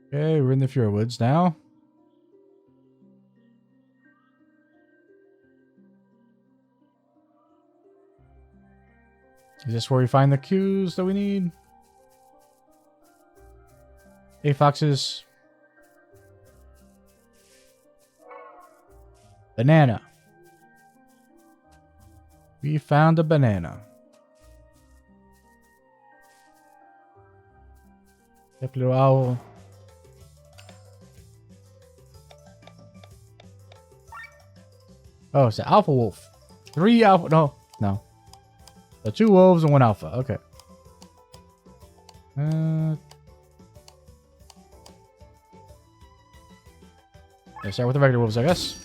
Okay, we're in the Fury Woods now. Is this where we find the cues that we need? Hey, foxes. Banana. We found a banana. Yep, little owl. Oh, it's an alpha wolf. 3 alpha. No. So 2 wolves and 1 alpha. Okay. Let's start with the regular wolves, I guess.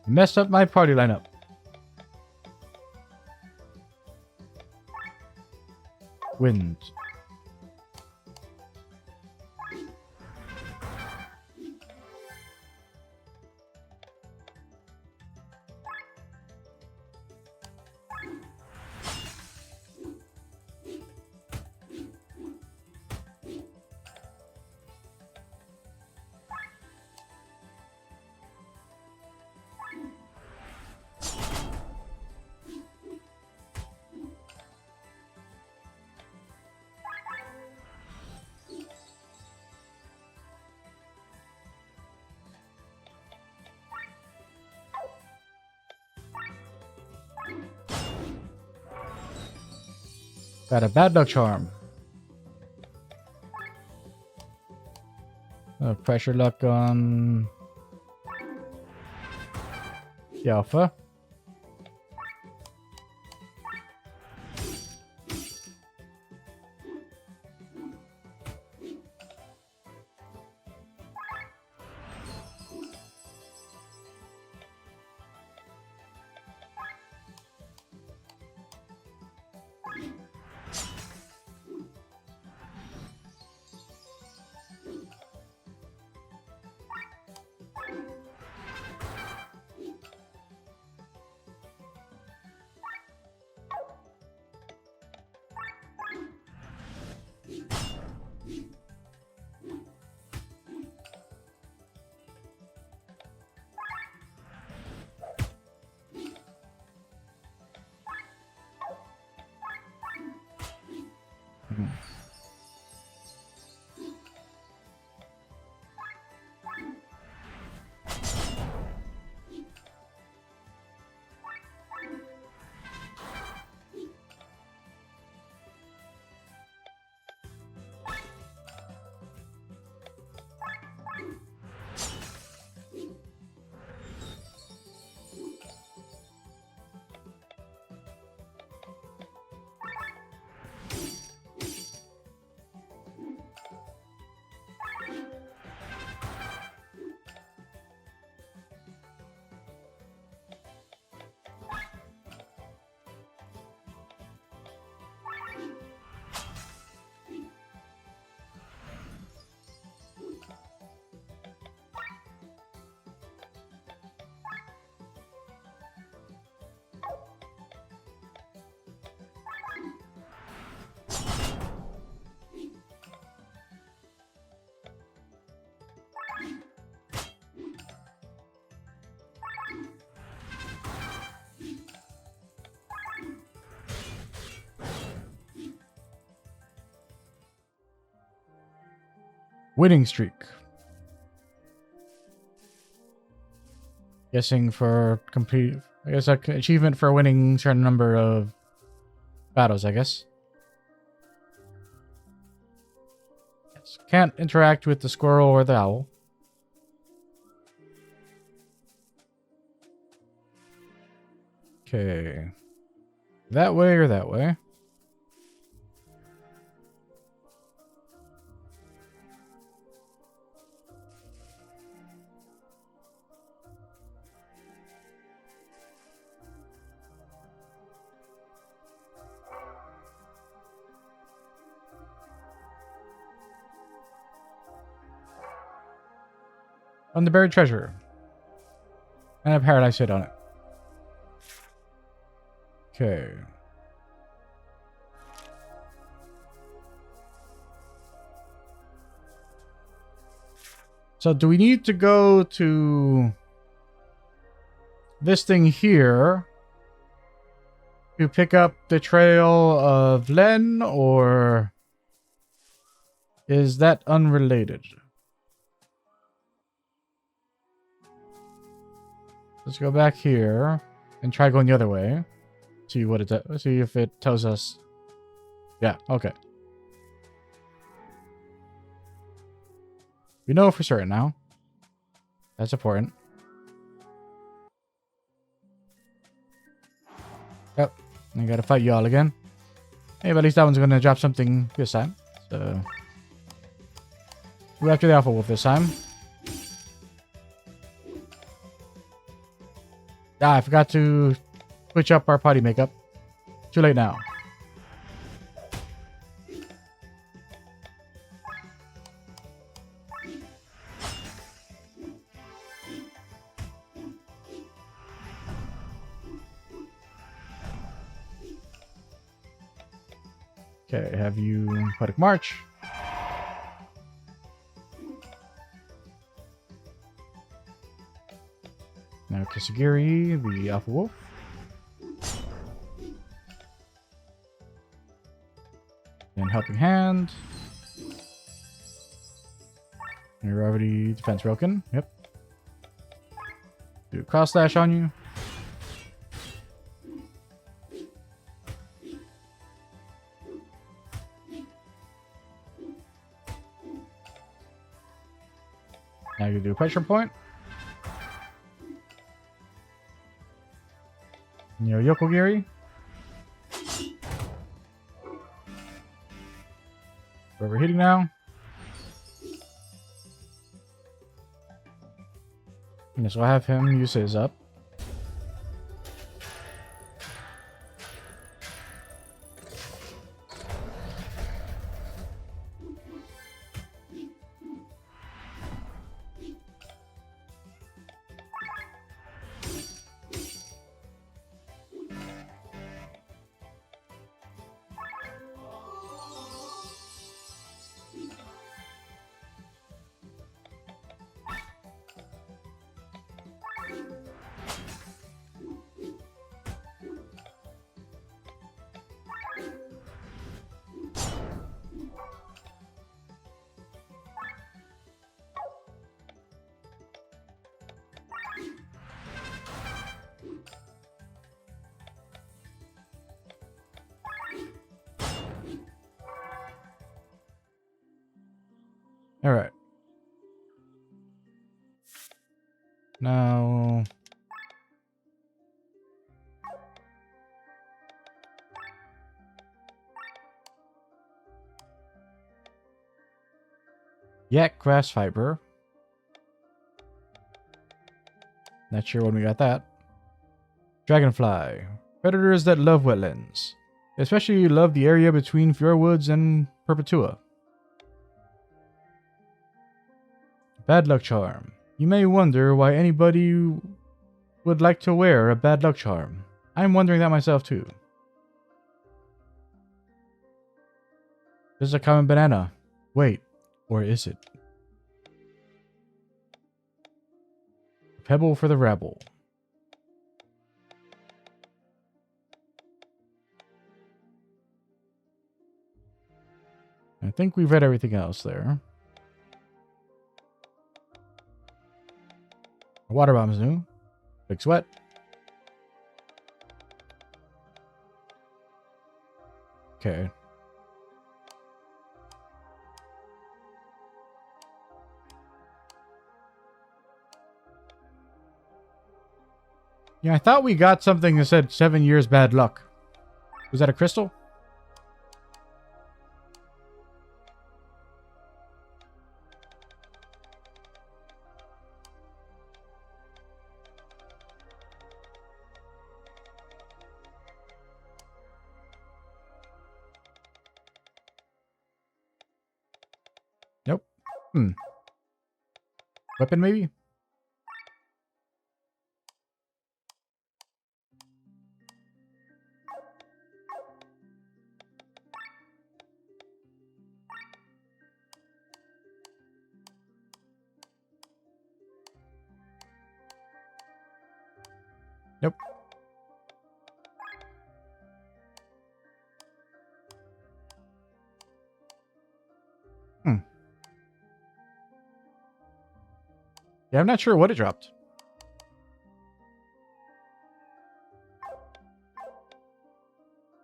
Messed up my party lineup. Wind. Got a bad luck charm. Pressure luck on the alpha. Winning streak. Guessing for complete. I guess like achievement for winning certain number of battles, I guess. Yes. Can't interact with the squirrel or the owl. Okay. That way or that way? On the buried treasure. And a paradise hit on it. Okay. So do we need to go to this thing here to pick up the trail of Len, or is that unrelated? Let's go back here and try going the other way. See what it see if it tells us. Yeah, okay. We know for certain now. That's important. Yep. I gotta fight y'all again. Hey, but at least that one's gonna drop something this time. So go after the Alpha Wolf this time. Ah, I forgot to switch up our party makeup. Too late now. Okay, have you Poetic March. Now Kisagiri, the Alpha Wolf. And Helping Hand. You're already defense broken. Yep. Do a cross slash on you. Now you do a pressure point. And your Yokogiri. Where we're hitting now. And so I have him use his up. All right. Now, yak grass fiber. Not sure when we got that. Dragonfly. Predators that love wetlands. They especially love the area between Fjordwoods and Perpetua. Bad luck charm. You may wonder why anybody would like to wear a bad luck charm. I'm wondering that myself too. This is a common banana. Wait, or is it? Pebble for the rabble. I think we've read everything else there. Water bomb's new. Big sweat. Okay. Yeah, I thought we got something that said 7 years bad luck. Was that a crystal? Nope. Weapon maybe? Yeah, I'm not sure what it dropped.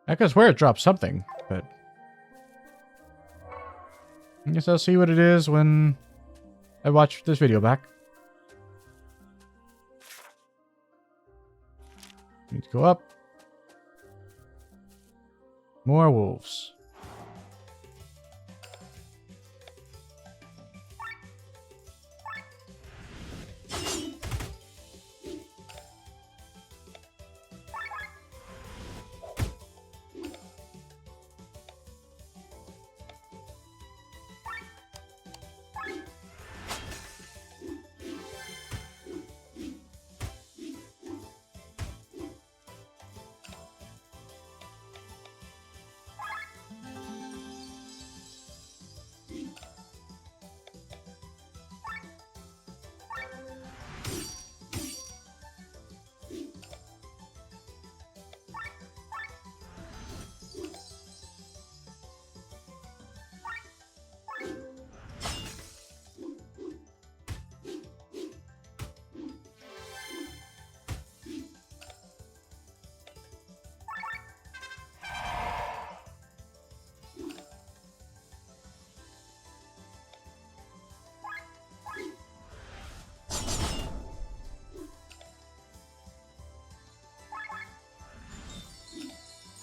I could swear it dropped something, but I guess I'll see what it is when I watch this video back. Need to go up. More wolves.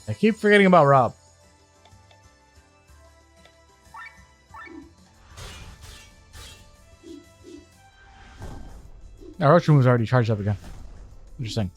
I keep forgetting about Rob. Our Roach Room was already charged up again. Interesting.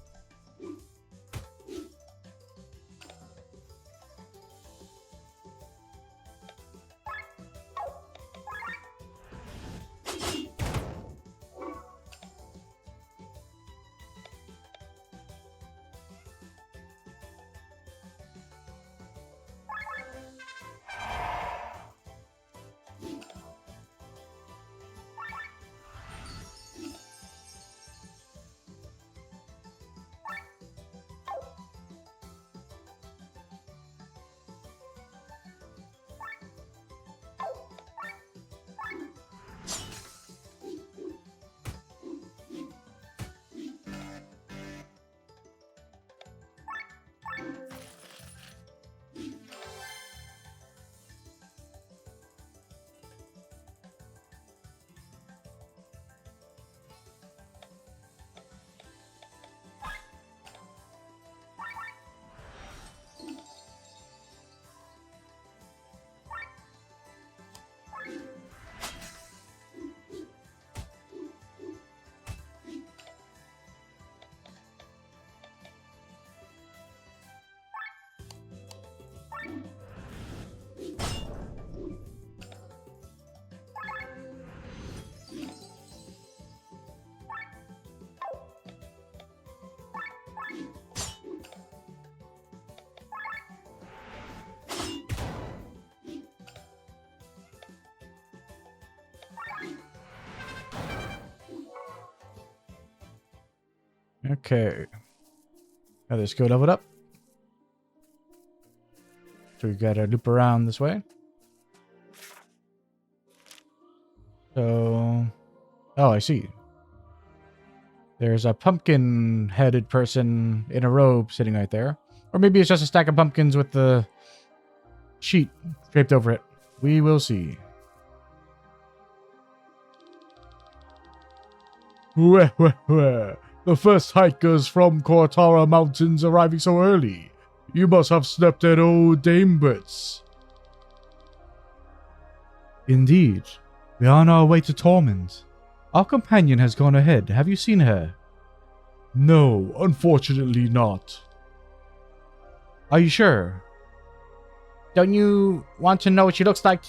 Okay. Now let's go level up. So we gotta loop around this way. So... Oh, I see. There's a pumpkin-headed person in a robe sitting right there. Or maybe it's just a stack of pumpkins with the sheet draped over it. We will see. Wah, wah, wah. The first hikers from Kortara Mountains arriving so early. You must have slept at old Dame Brits. Indeed. We are on our way to Torment. Our companion has gone ahead. Have you seen her? No, unfortunately not. Are you sure? Don't you want to know what she looks like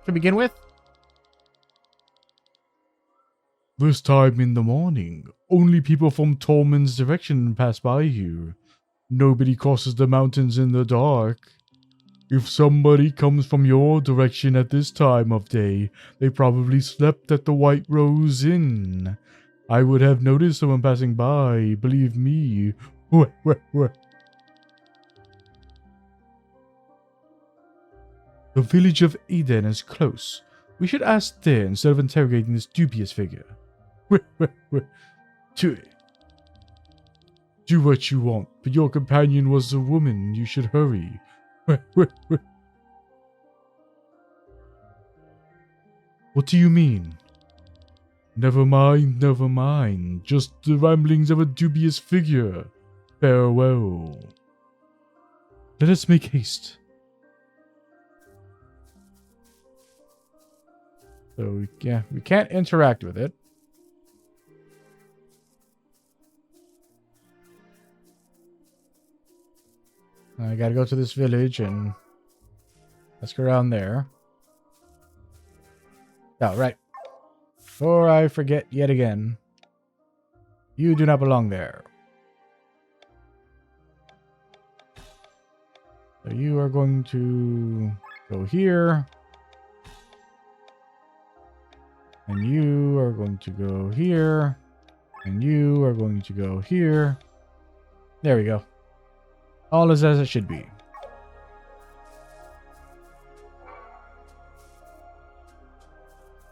to begin with? This time in the morning, only people from Torment's direction pass by here. Nobody crosses the mountains in the dark. If somebody comes from your direction at this time of day, they probably slept at the White Rose Inn. I would have noticed someone passing by, believe me. Wah, wah, wah. The village of Eden is close. We should ask there instead of interrogating this dubious figure. Do what you want, but your companion was a woman. You should hurry. What do you mean? Never mind, never mind. Just the ramblings of a dubious figure. Farewell. Let us make haste. So we can't interact with it. I gotta go to this village and let's go around there. Oh, right. Before I forget yet again, you do not belong there. So you are going to go here. And you are going to go here. And you are going to go here. There we go. All is as it should be.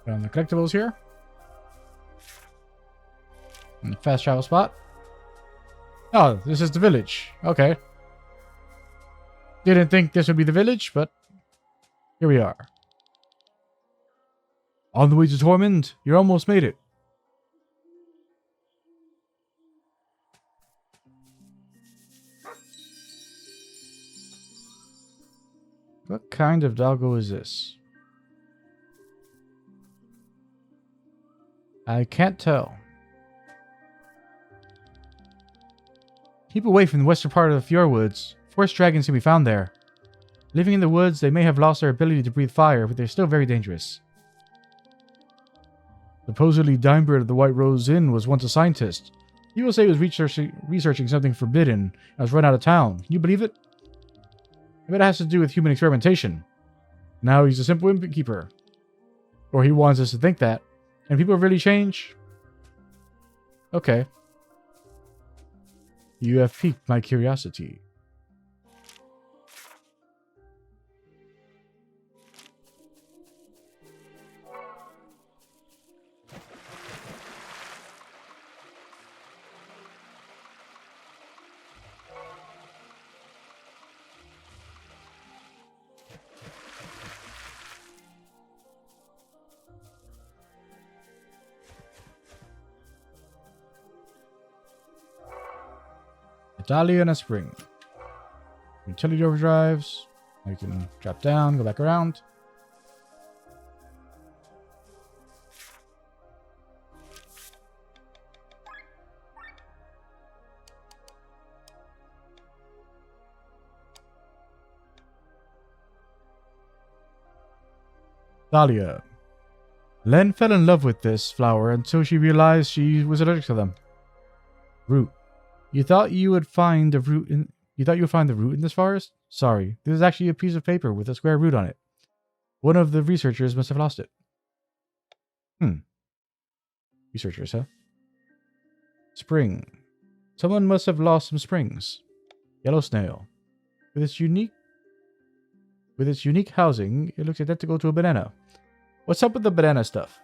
Found the collectibles here. And fast travel spot. Oh, this is the village. Okay. Didn't think this would be the village, but here we are. On the way to Tormund, you almost made it. What kind of doggo is this? I can't tell. Keep away from the western part of the Fjord Woods. Forest dragons can be found there. Living in the woods, they may have lost their ability to breathe fire, but they're still very dangerous. Supposedly, Dimebird of the White Rose Inn was once a scientist. People say he was researching something forbidden and was run out of town. Can you believe it? I bet it has to do with human experimentation. Now he's a simple innkeeper. Or he wants us to think that. And people really change? Okay. You have piqued my curiosity. Dahlia and a spring. Utility overdrives. You can drop down, go back around. Dahlia. Len fell in love with this flower until she realized she was allergic to them. Root. You thought you would find the root in this forest? Sorry, this is actually a piece of paper with a square root on it. One of the researchers must have lost it. Researchers, huh? Spring. Someone must have lost some springs. Yellow snail. With its unique housing, it looks identical to a banana. What's up with the banana stuff?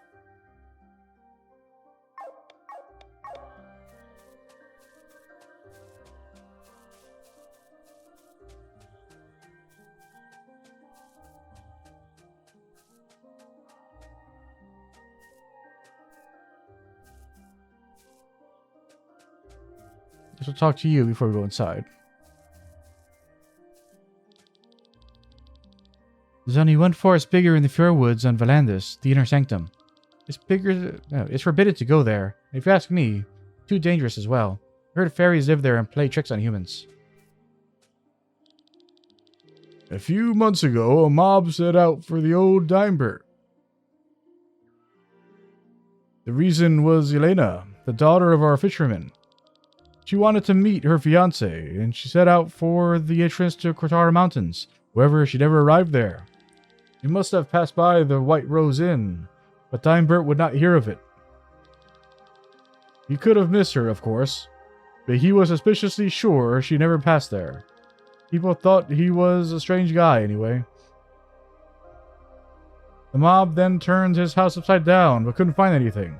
We'll talk to you before we go inside. There's only one forest bigger in the Fjord Woods on Valandis, the Inner Sanctum. It's bigger. It's forbidden to go there. If you ask me, too dangerous as well. I heard fairies live there and play tricks on humans. A few months ago, a mob set out for the old Dimebird. The reason was Elena, the daughter of our fisherman. She wanted to meet her fiancé, and she set out for the entrance to Kortara Mountains. However, she never arrived there. She must have passed by the White Rose Inn, but Dimebird would not hear of it. He could have missed her, of course, but he was suspiciously sure she never passed there. People thought he was a strange guy, anyway. The mob then turned his house upside down, but couldn't find anything.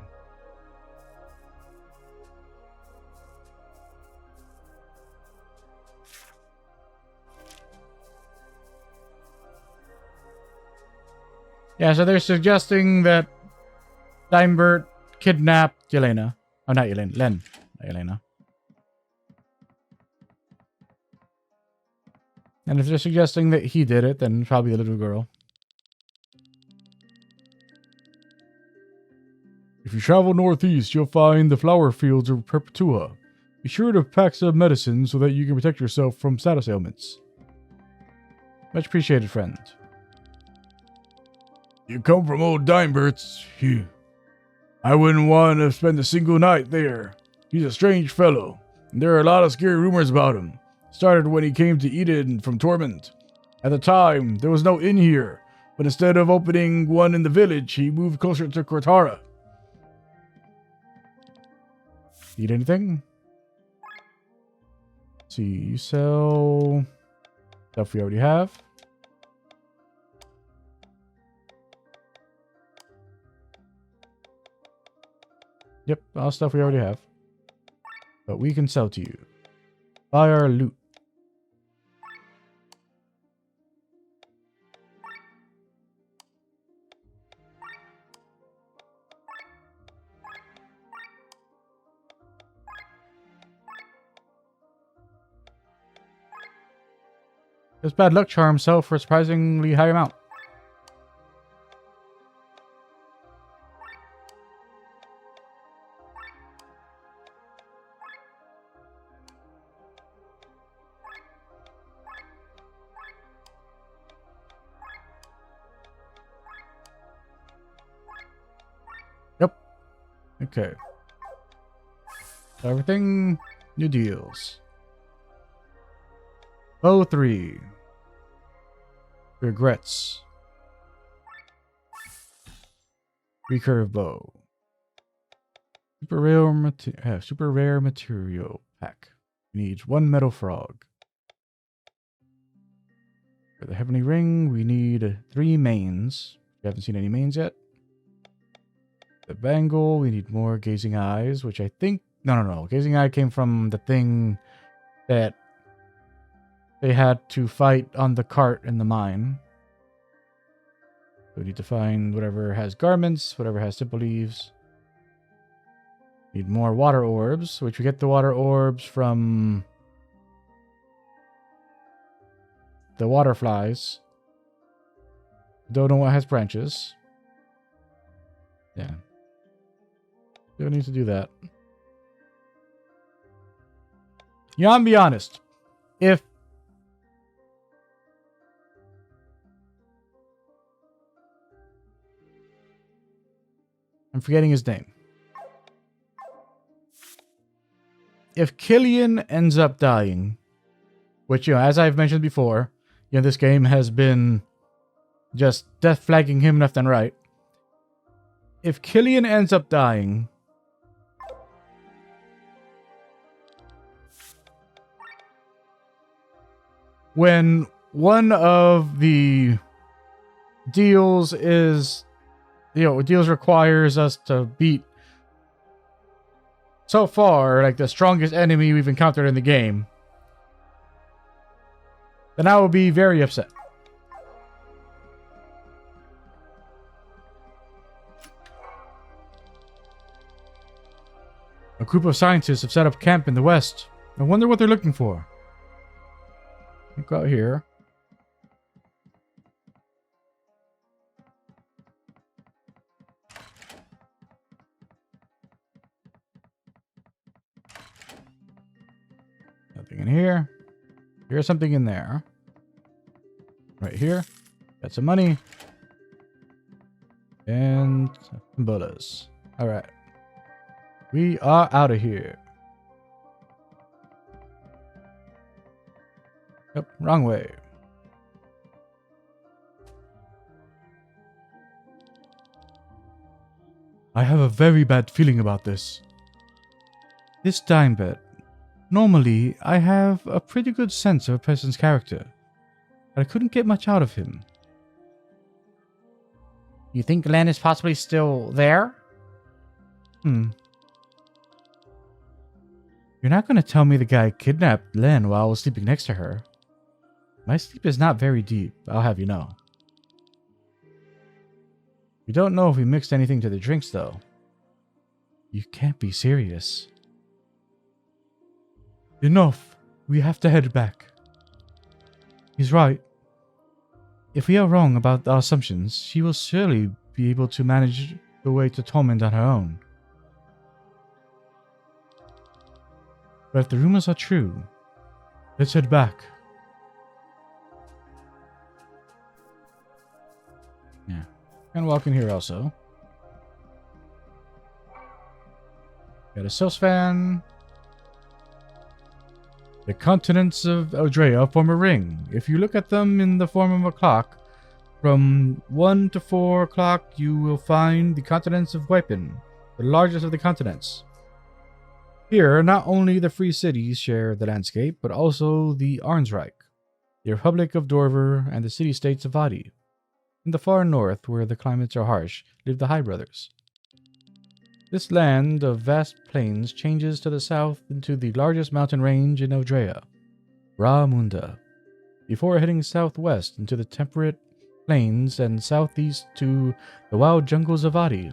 Yeah, so they're suggesting that Dimebert kidnapped Yelena. Oh, not Yelena. Len. Not Yelena. And if they're suggesting that he did it, then probably the little girl. If you travel northeast, you'll find the flower fields of Perpetua. Be sure to pack some medicine so that you can protect yourself from status ailments. Much appreciated, friend. You come from old Dimebert's. Phew. I wouldn't want to spend a single night there. He's a strange fellow, and there are a lot of scary rumors about him. Started when he came to Eden from Torment. At the time, there was no inn here, but instead of opening one in the village, he moved closer to Cortara. Need anything? Let's see, you sell stuff we already have. Yep, all stuff we already have. But we can sell to you. Buy our loot. This bad luck charm sell for a surprisingly high amount. Yep. Okay. So everything, new deals. Bow 3. Regrets. Recurve bow. Super rare material pack. Needs 1 metal frog. For the heavenly ring, we need 3 mains. We haven't seen any mains yet. The bangle, we need more gazing eyes, which I think... No. Gazing eye came from the thing that they had to fight on the cart in the mine. So we need to find whatever has garments, whatever has simple leaves. Need more water orbs, which we get the water orbs from the water flies. Don't know what has branches. Yeah. Don't need to do that. Yeah, I'm be honest. If I'm forgetting his name. If Killian ends up dying, which, you know, as I've mentioned before, you know, this game has been just death flagging him left and right. If Killian ends up dying, when one of the deals is, you know, deals requires us to beat, so far, like the strongest enemy we've encountered in the game, then I will be very upset. A group of scientists have set up camp in the west. I wonder what they're looking for. Go out here. Nothing in here. Here's something in there. Right here. Got some money. And some bullets. Alright. We are out of here. Yep, wrong way. I have a very bad feeling about this. This Dimebert. Normally, I have a pretty good sense of a person's character, but I couldn't get much out of him. You think Len is possibly still there? You're not going to tell me the guy kidnapped Len while I was sleeping next to her. My sleep is not very deep, I'll have you know. We don't know if we mixed anything to the drinks, though. You can't be serious. Enough. We have to head back. He's right. If we are wrong about our assumptions, she will surely be able to manage the way to Tormund on her own. But if the rumors are true, let's head back. Yeah. And walk in here also. Got a Silsvan. The continents of Eldrea form a ring. If you look at them in the form of a clock, from 1 to 4 o'clock, you will find the continents of Weapon, the largest of the continents. Here, not only the free cities share the landscape, but also the Arnsreich, the Republic of Dorver, and the city-states of Vadi. In the far north, where the climates are harsh, live the High Brothers. This land of vast plains changes to the south into the largest mountain range in Eldrea, Ramunda, before heading southwest into the temperate plains and southeast to the wild jungles of Vadi.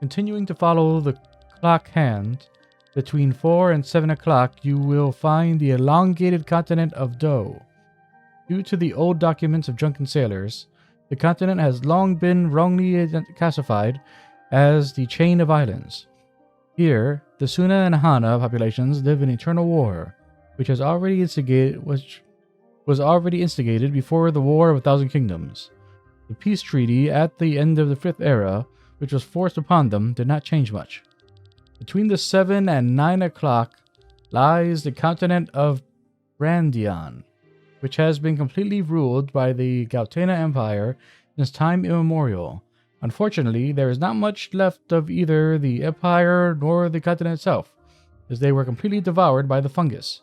Continuing to follow the clock hand, between 4 and 7 o'clock you will find the elongated continent of Do. Due to the old documents of drunken sailors, the continent has long been wrongly classified as the Chain of Islands. Here, the Suna and Hana populations live in eternal war, which was already instigated before the War of a Thousand Kingdoms. The peace treaty at the end of the Fifth Era, which was forced upon them, did not change much. Between the 7 and 9 o'clock lies the continent of Brandion, which has been completely ruled by the Gautena Empire since time immemorial. Unfortunately, there is not much left of either the empire nor the continent itself, as they were completely devoured by the fungus.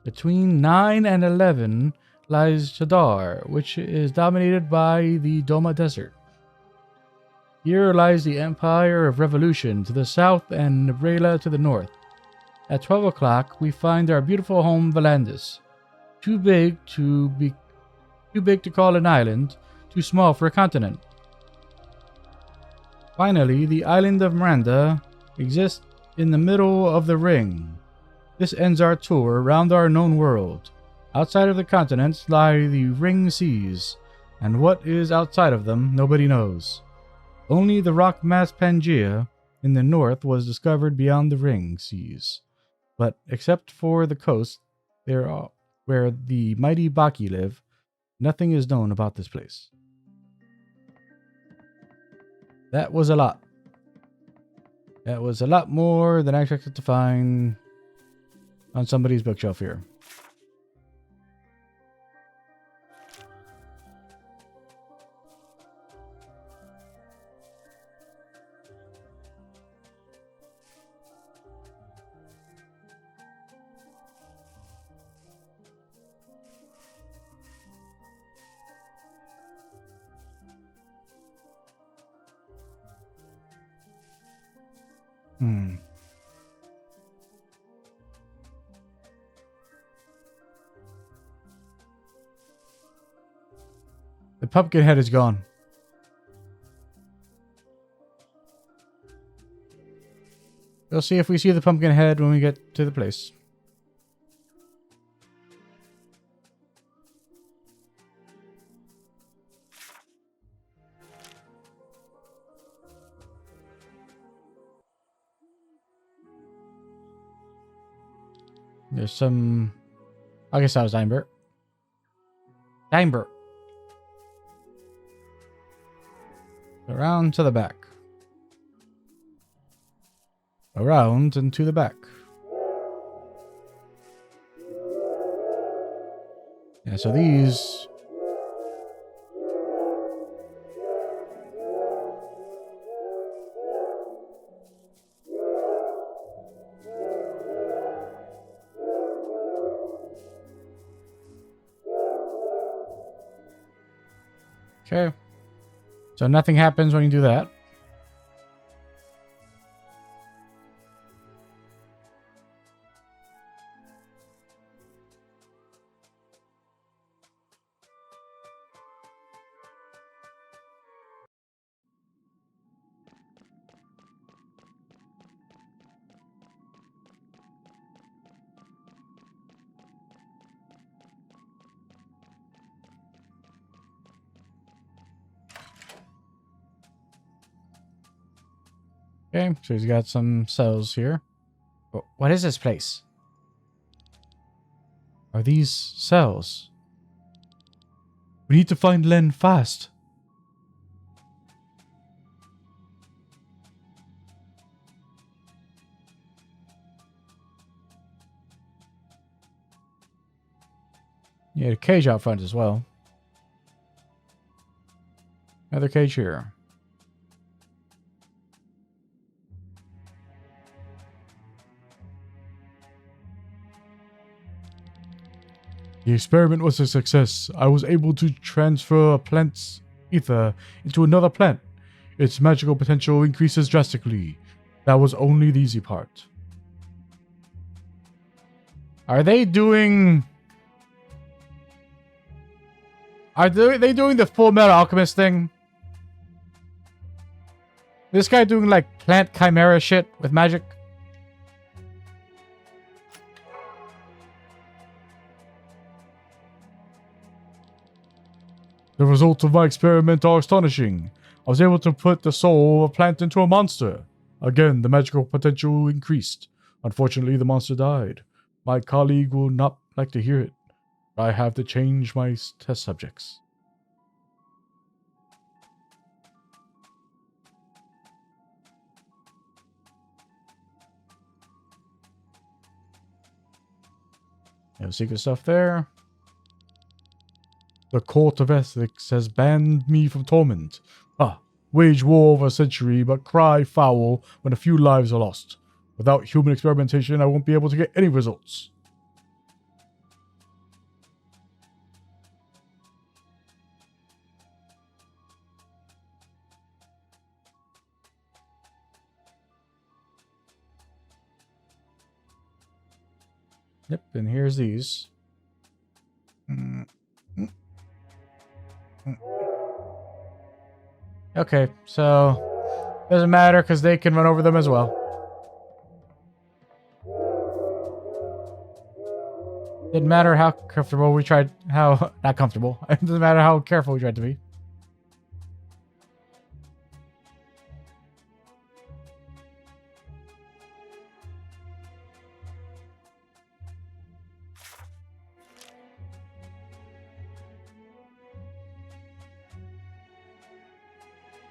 Between 9 and 11 lies Shadar, which is dominated by the Doma Desert. Here lies the Empire of Revolution to the south and Nebrela to the north. At 12 o'clock, we find our beautiful home Valandis. Too big to call an island, too small for a continent. Finally, the island of Miranda exists in the middle of the ring. This ends our tour around our known world. Outside of the continents lie the ring seas, and what is outside of them nobody knows. Only the rock mass Pangaea in the north was discovered beyond the ring seas. But except for the coast, where the mighty Baki live, nothing is known about this place. That was a lot. That was a lot more than I expected to find on somebody's bookshelf here. The pumpkin head is gone. We'll see if we see the pumpkin head when we get to the place. There's some... I guess that was Dimebert. Dimebert. Around to the back. Around and to the back. Yeah, so these... Okay. So nothing happens when you do that. Okay, so he's got some cells here. What is this place? Are these cells? We need to find Len fast. Yeah, a cage out front as well. Another cage here. The experiment was a success. I was able to transfer a plant's ether into another plant. Its magical potential increases drastically. That was only the easy part. Are they doing... Are they doing the Full Metal Alchemist thing? This guy doing like plant chimera shit with magic? The results of my experiment are astonishing. I was able to put the soul of a plant into a monster. Again, the magical potential increased. Unfortunately, the monster died. My colleague will not like to hear it. I have to change my test subjects. No secret stuff there. The Court of Ethics has banned me from torment. Wage war over a century, but cry foul when a few lives are lost. Without human experimentation, I won't be able to get any results. Yep, and here's these. Okay, so doesn't matter because they can run over them as well. Didn't matter how comfortable we tried, how not comfortable. It doesn't matter how careful we tried to be.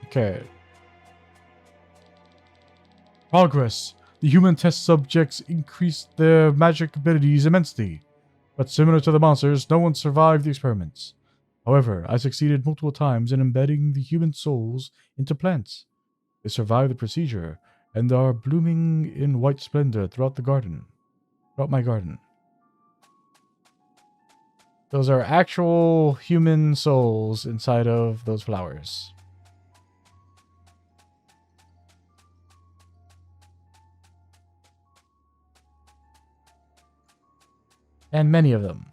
Okay. Progress. The human test subjects increased their magic abilities immensely. But similar to the monsters, no one survived the experiments. However, I succeeded multiple times in embedding the human souls into plants. They survived the procedure and are blooming in white splendor throughout my garden. Those are actual human souls inside of those flowers. And many of them.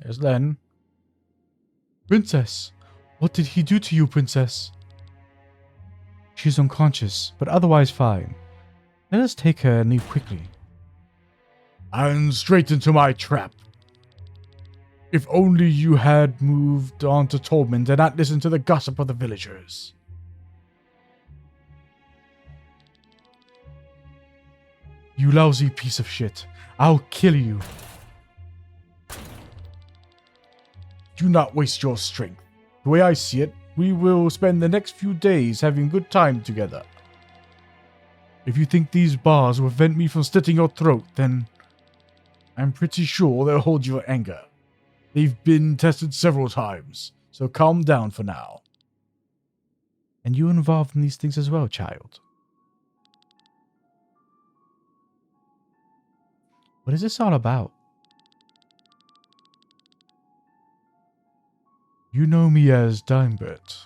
There's Len. Princess! What did he do to you, Princess? She's unconscious, but otherwise fine. Let us take her and leave quickly. And straight into my trap. If only you had moved on to Torment and not listened to the gossip of the villagers. You lousy piece of shit. I'll kill you. Do not waste your strength. The way I see it, we will spend the next few days having a good time together. If you think these bars will prevent me from slitting your throat, then I'm pretty sure they'll hold your anger. They've been tested several times, so calm down for now. And you involved in these things as well, child. What is this all about? You know me as Dimebert.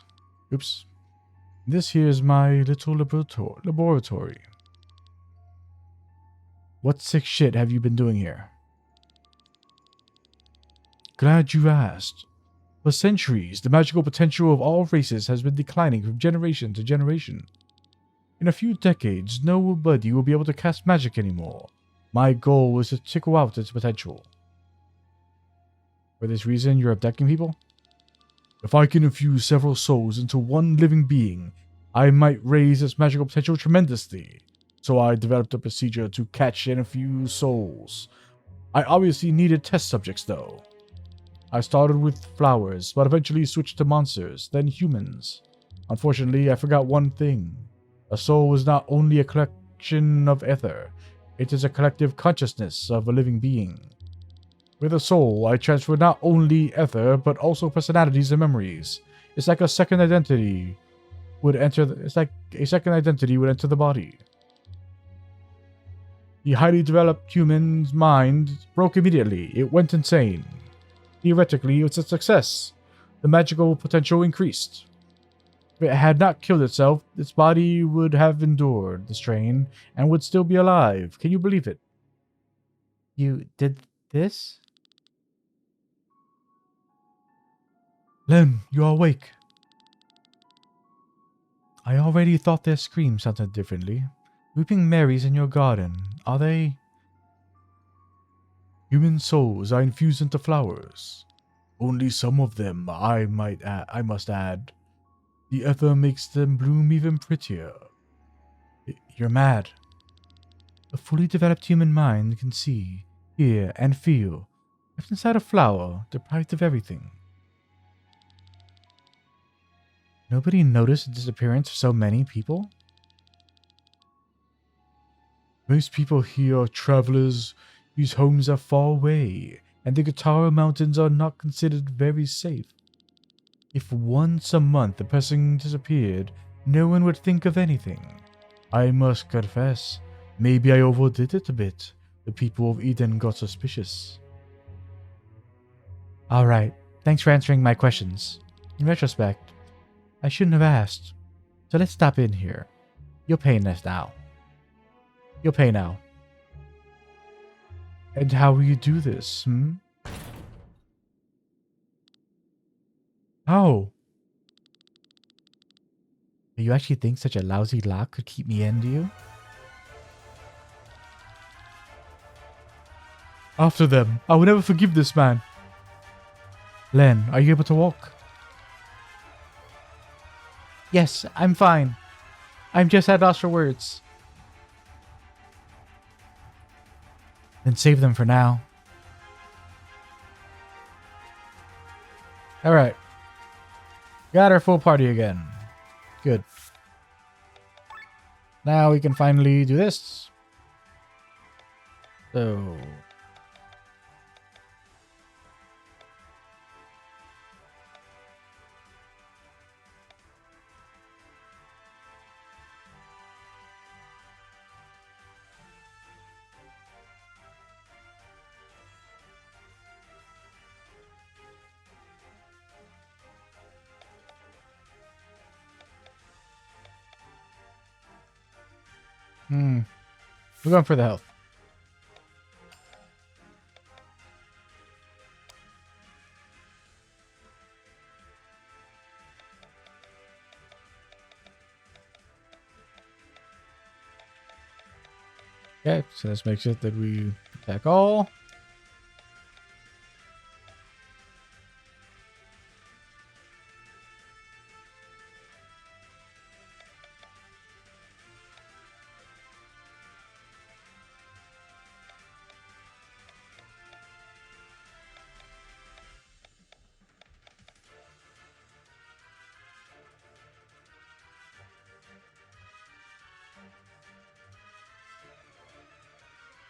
Oops. This here is my little laboratory. What sick shit have you been doing here? Glad you asked. For centuries, the magical potential of all races has been declining from generation to generation. In a few decades, nobody will be able to cast magic anymore. My goal is to tickle out its potential. For this reason, you're abducting people? If I can infuse several souls into one living being, I might raise its magical potential tremendously. So I developed a procedure to catch and infuse souls. I obviously needed test subjects though. I started with flowers, but eventually switched to monsters, then humans. Unfortunately, I forgot one thing. A soul is not only a collection of ether, it is a collective consciousness of a living being. With a soul, I transfer not only ether, but also personalities and memories. It's like a second identity would enter the body. The highly developed human's mind broke immediately. It went insane. Theoretically, it was a success. The magical potential increased. If it had not killed itself, its body would have endured the strain and would still be alive. Can you believe it? You did this? Len, you are awake. I already thought their screams sounded differently. Weeping Marys in your garden, are they? Human souls I infuse into flowers. Only some of them, I must add. The ether makes them bloom even prettier. You're mad. A fully developed human mind can see, hear, and feel. If inside a flower, deprived of everything. Nobody noticed the disappearance of so many people? Most people here are travelers whose homes are far away, and the Guitar Mountains are not considered very safe. If once a month a person disappeared, no one would think of anything. I must confess, maybe I overdid it a bit. The people of Eden got suspicious. Alright, thanks for answering my questions. In retrospect, I shouldn't have asked. So let's stop in here. You'll pay us now. You'll pay now. And how will you do this, How? Do you actually think such a lousy lock could keep me in, do you? After them. I will never forgive this man. Len, are you able to walk? Yes, I'm fine. I'm just at loss for words. Then save them for now. Alright. Got our full party again. Good. Now we can finally do this. So... We're going for the health. Okay, so this makes it that we attack all.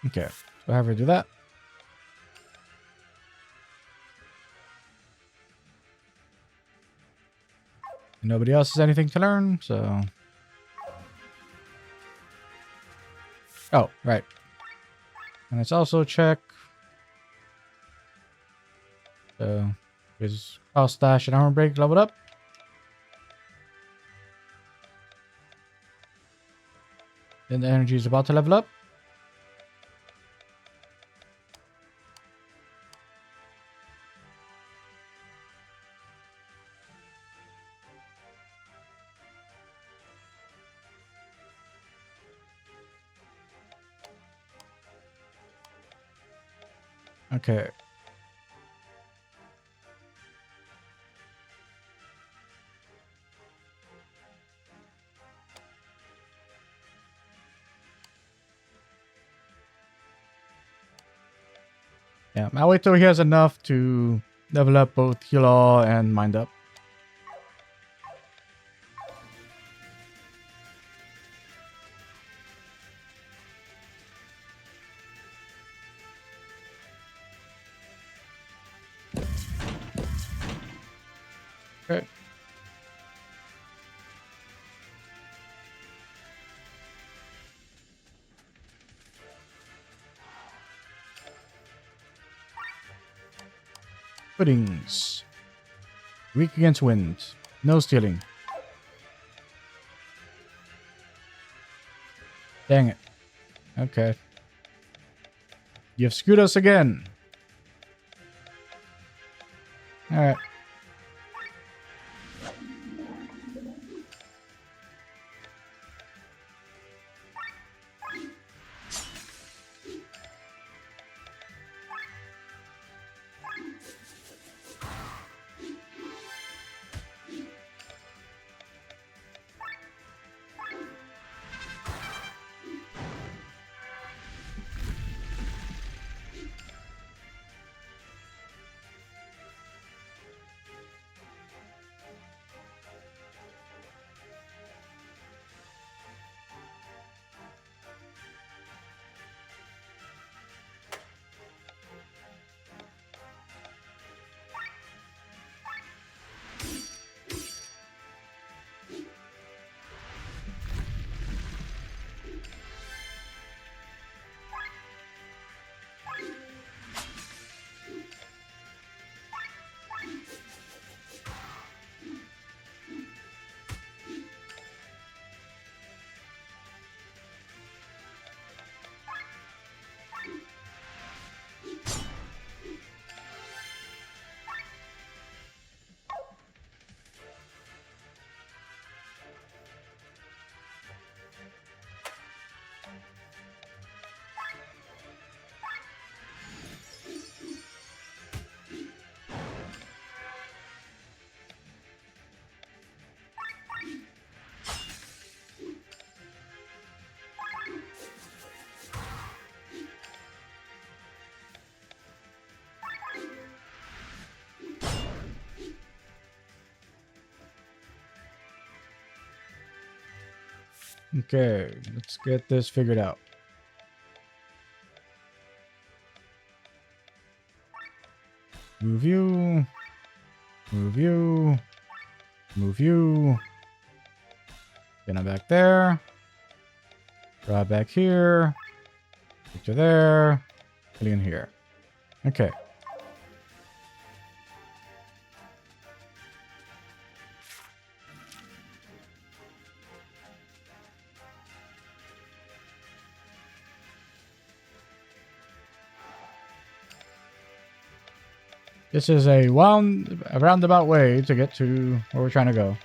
Okay, so have her do that. Nobody else has anything to learn, so... Oh, right. And let's also check... So, is Cross Slash and Armor Break leveled up? Then the energy is about to level up. Okay. Yeah, I'll wait till he has enough to level up both Heal and Mind Up. Okay. Puddings. Weak against wind. No stealing. Dang it. Okay. You've screwed us again. Alright. Okay, let's get this figured out. Move you. Move you. Move you. Get him back there. Draw back here. Put you there. Put you in here. Okay. This is a roundabout way to get to where we're trying to go.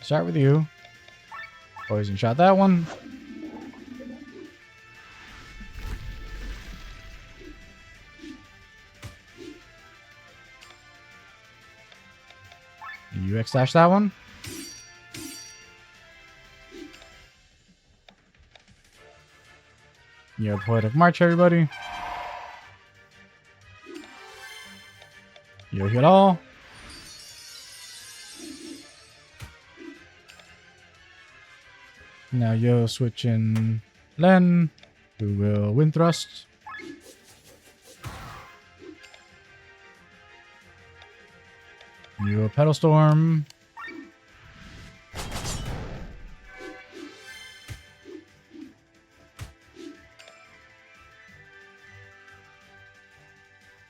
Start with you. Poison shot that one. You X-dash that one. You have Poetic March, everybody. You hit all. Now you'll switch in Len, who will Wind Thrust. You will Pedal Storm.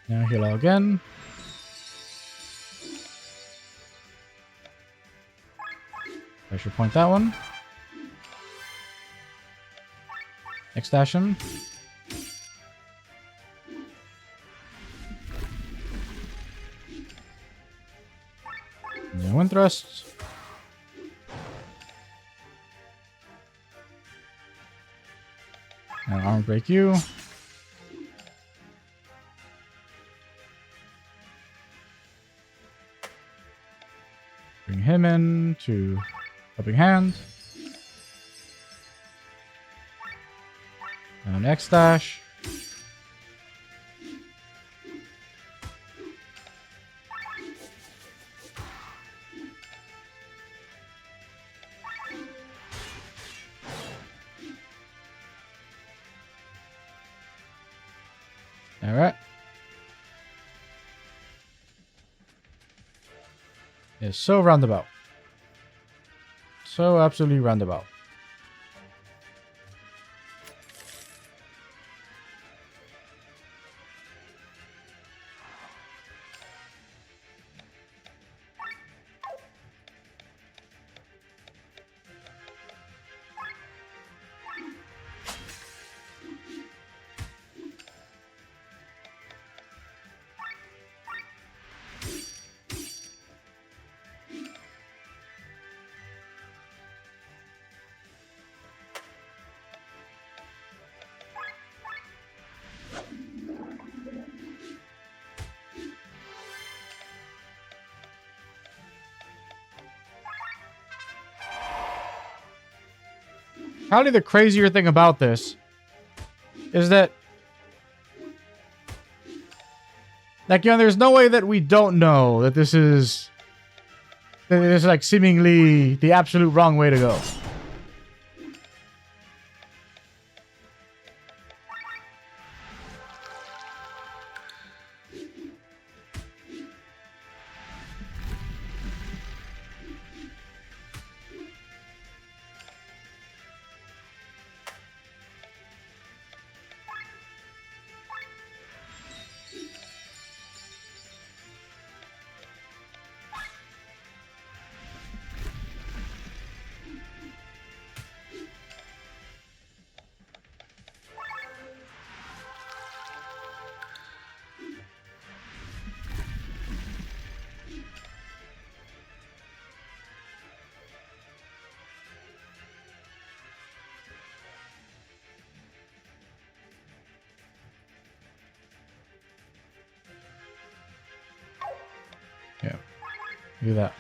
Now heal all again. Pressure point that one. X-dash him. Wind Thrust. Now Arm Won't break you. Bring him in to helping hand. Now next dash. All right. It's so roundabout. So absolutely roundabout. Probably the crazier thing about this is that, like, you know, there's no way that we don't know that this is like seemingly the absolute wrong way to go. Yeah, do that.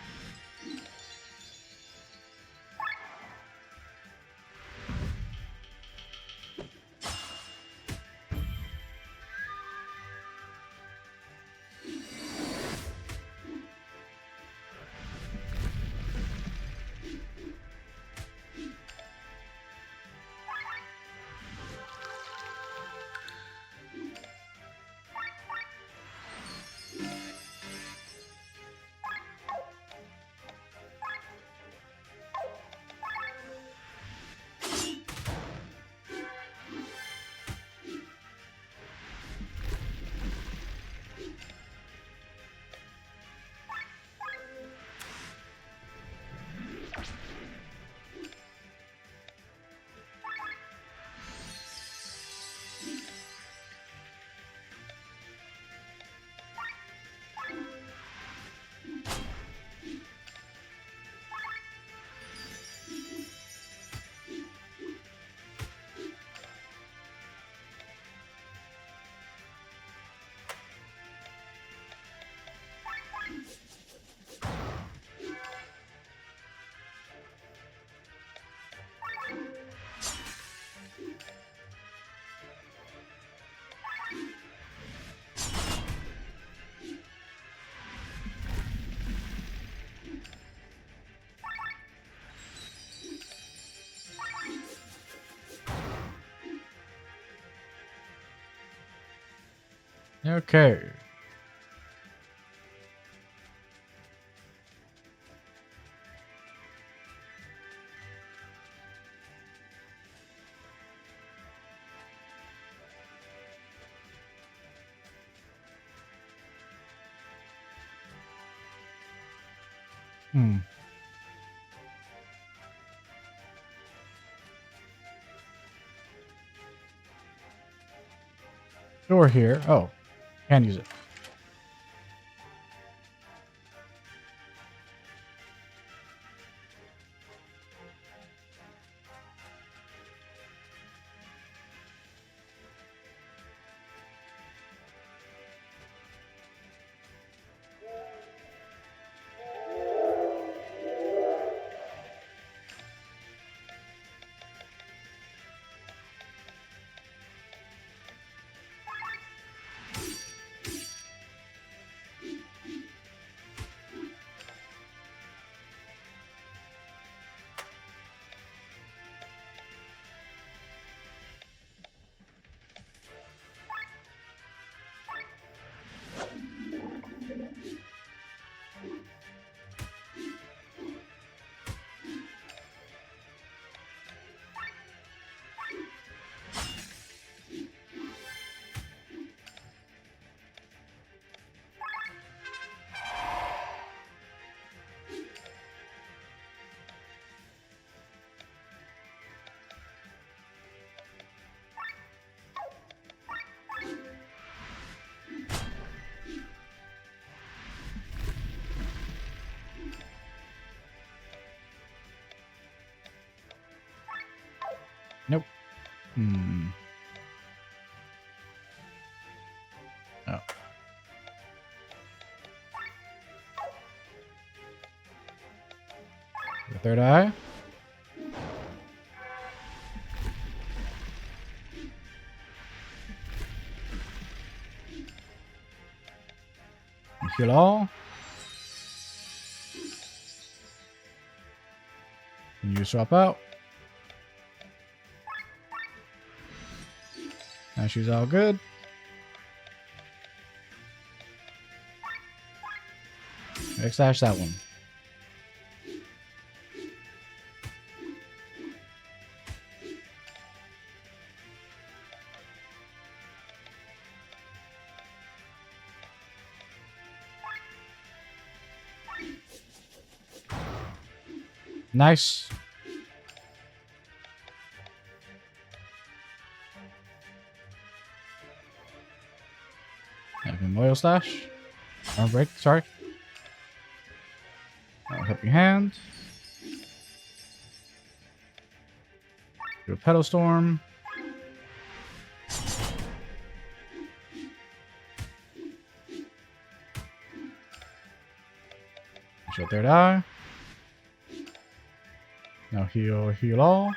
Okay. Door here. Oh, can use it. Hmm. Oh. The third eye. Heal all. And you swap out. Now she's all good. X-dash that one. Nice. Have an oil stash. Arm break, sorry. I'll help your hand. Do a pedal storm. Show third eye. Now heal all.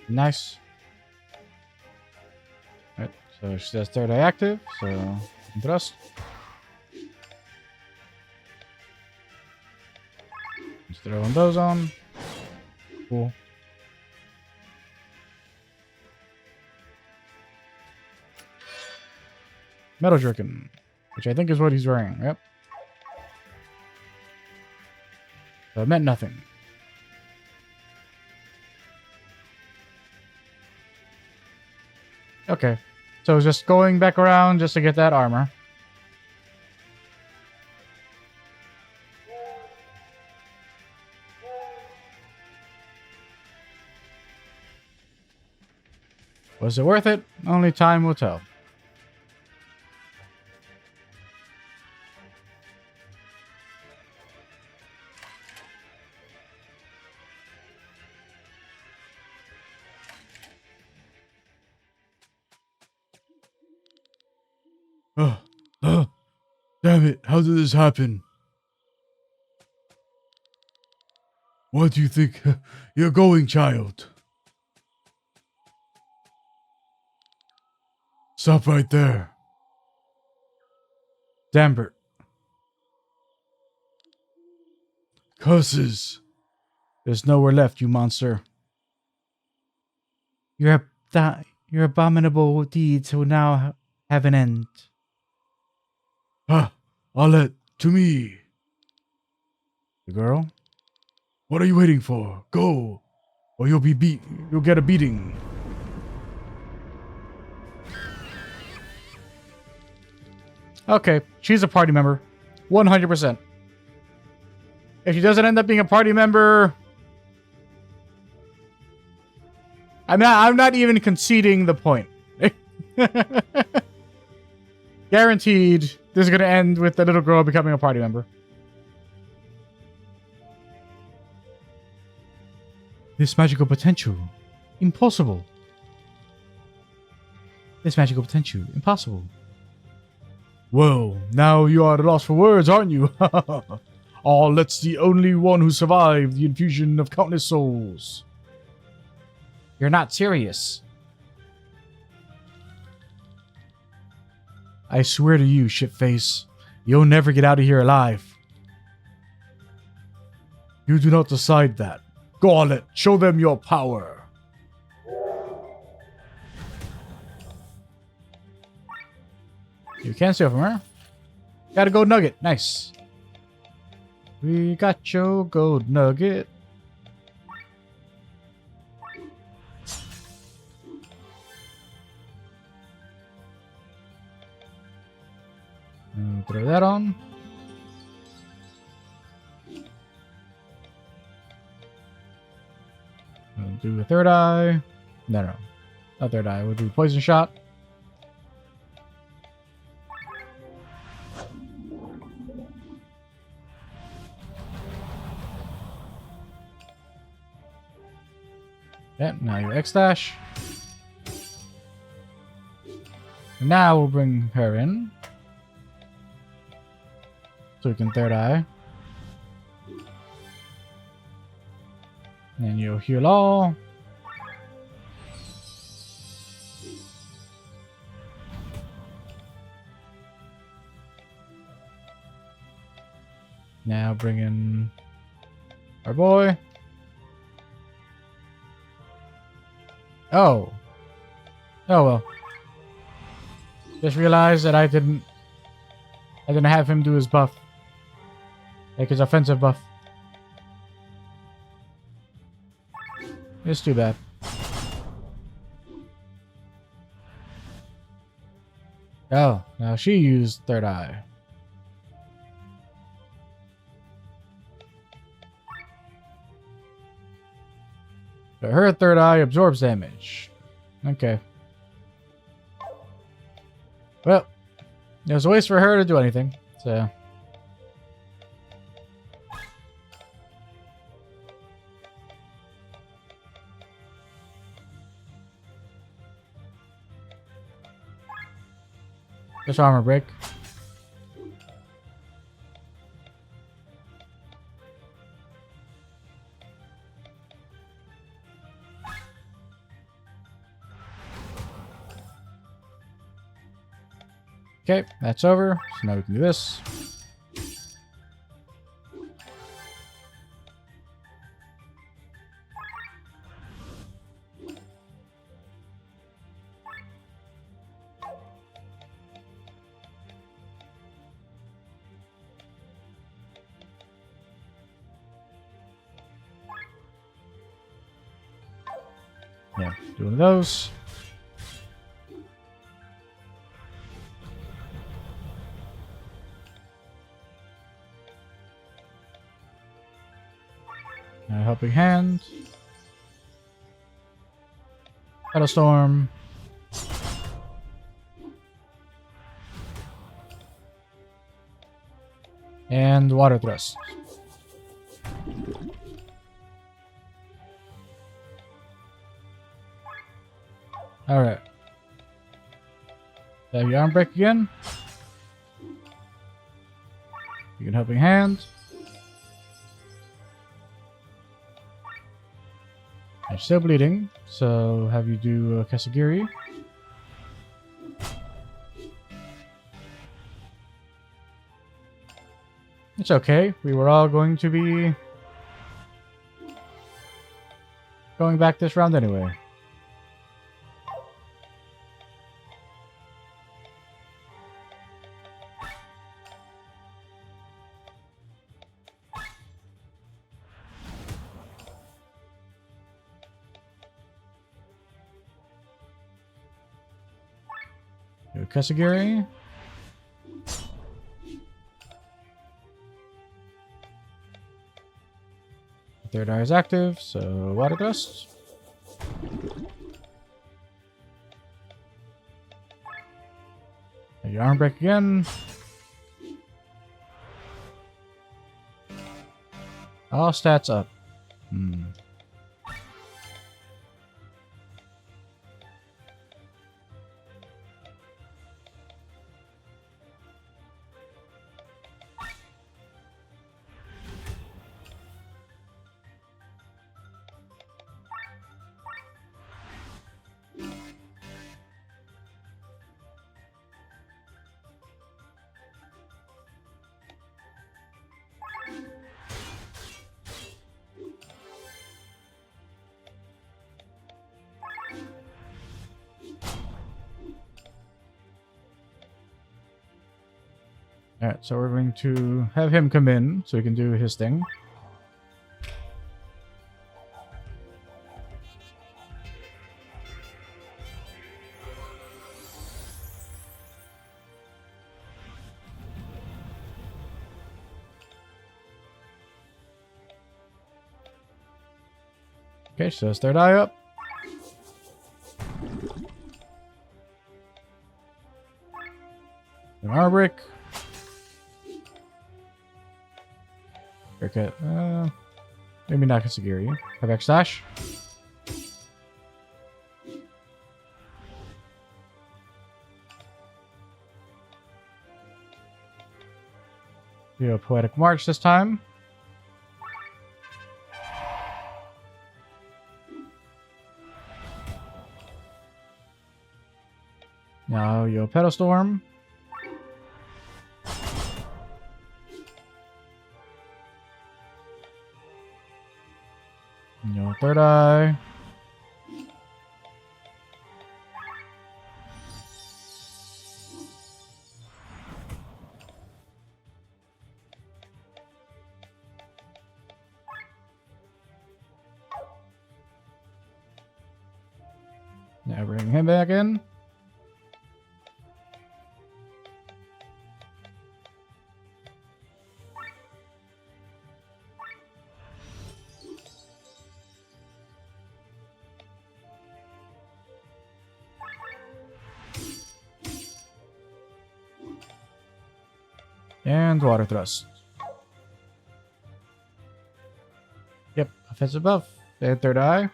Nice. Right, so she says third eye active, so thrust. Just throwing those on. Cool. Metal Jerkin, which I think is what he's wearing. Yep. So it meant nothing. Okay. So just going back around just to get that armor. Was it worth it? Only time will tell. Damn it, how did this happen? Where do you think you're going, child? Stop right there. Dambert. Curses. There's nowhere left, you monster. Your abominable deeds will now have an end. Ah, Arlette, to me. The girl? What are you waiting for? Go, or you'll get a beating. Okay, she's a party member. 100%. If she doesn't end up being a party member, I'm not even conceding the point. Guaranteed, this is going to end with the little girl becoming a party member. This magical potential. Impossible. This magical potential. Impossible. Well, now you are lost for words, aren't you? Arlette's the only one who survived the infusion of countless souls. You're not serious. I swear to you, shitface, you'll never get out of here alive. You do not decide that. Go, Arlette, show them your power. You can't steal from her. Got a gold nugget. Nice. We got your gold nugget. Throw that on. do a third eye. No, not third eye. We'll do poison shot. Yep, now your X-Dash. Now we'll bring her in. So we can third eye. And you'll heal all. Now bring in our boy. Oh. Oh well. Just realized that I didn't have him do his buff. Like his offensive buff. It's too bad. Oh, now she used third eye. But her third eye absorbs damage. Okay. Well, there's a ways for her to do anything, so. Just armor break. Okay, that's over. So now we can do this. Yeah, doing those. Helping hand. Battle Storm. And Water Thrust. Alright. Have your arm break again. You can helping hand. You're still bleeding, so have you do Kasagiri. It's okay. We were all going to be going back this round anyway. Kasagiri. Third eye is active, so Water Thrust. Your arm break again. All stats up. Alright, so we're going to have him come in so he can do his thing. Okay, so it's third eye up. An armor brick. Haircut. Maybe not Kasagiri. Have X dash. Do a poetic march this time. Now yo pedal storm. Yo third eye. Now bring him back in. And water thrust. Yep, offensive buff. And third eye.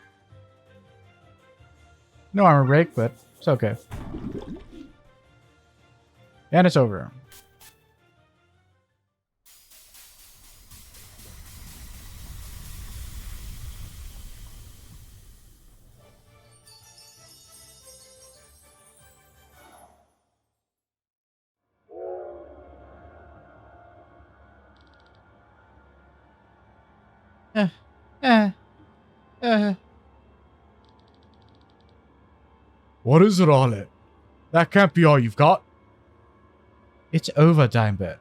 No armor break, but it's okay. And it's over. What is it, Arlet? That can't be all you've got. It's over, Dimebit.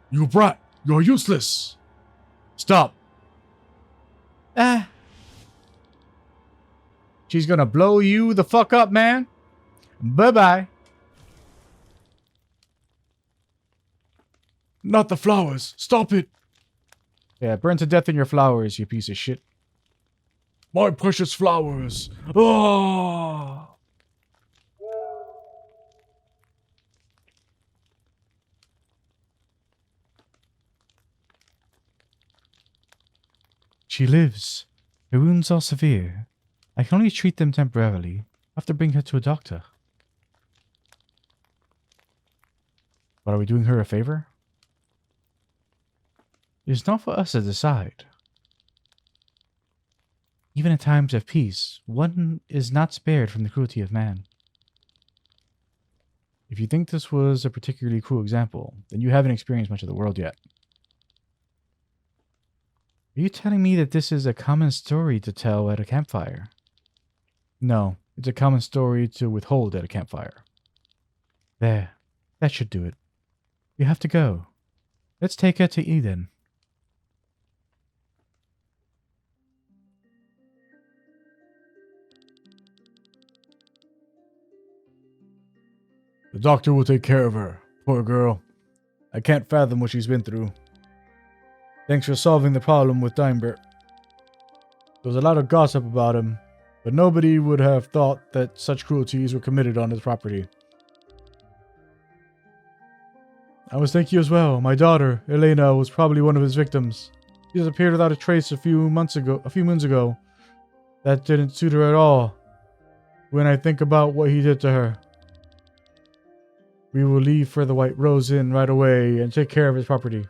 You brat! You're useless! Stop! She's gonna blow you the fuck up, man. Bye-bye. Not the flowers! Stop it! Yeah, burn to death in your flowers, you piece of shit. My precious flowers! Ah! She lives. Her wounds are severe. I can only treat them temporarily. I have to bring her to a doctor. But are we doing her a favor? It is not for us to decide. Even in times of peace, one is not spared from the cruelty of man. If you think this was a particularly cruel example, then you haven't experienced much of the world yet. Are you telling me that this is a common story to tell at a campfire? No, it's a common story to withhold at a campfire. There, that should do it. You have to go. Let's take her to Eden. The doctor will take care of her. Poor girl. I can't fathom what she's been through. Thanks for solving the problem with Dimebert. There was a lot of gossip about him, but nobody would have thought that such cruelties were committed on his property. I must thank you as well. My daughter, Elena, was probably one of his victims. She disappeared without a trace a few moons ago. That didn't suit her at all. When I think about what he did to her. We will leave for the White Rose Inn right away and take care of his property.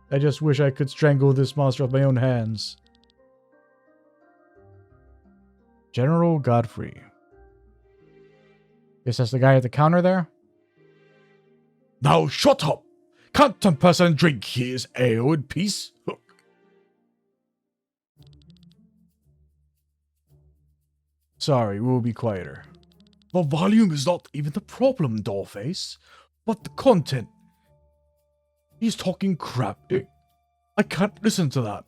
I just wish I could strangle this monster with my own hands. General Godfrey. Is this the guy at the counter there? Now shut up! Can't some person drink his ale in peace? Look. Sorry, we'll be quieter. The volume is not even the problem, Dollface, but the content. He's talking crap. I can't listen to that.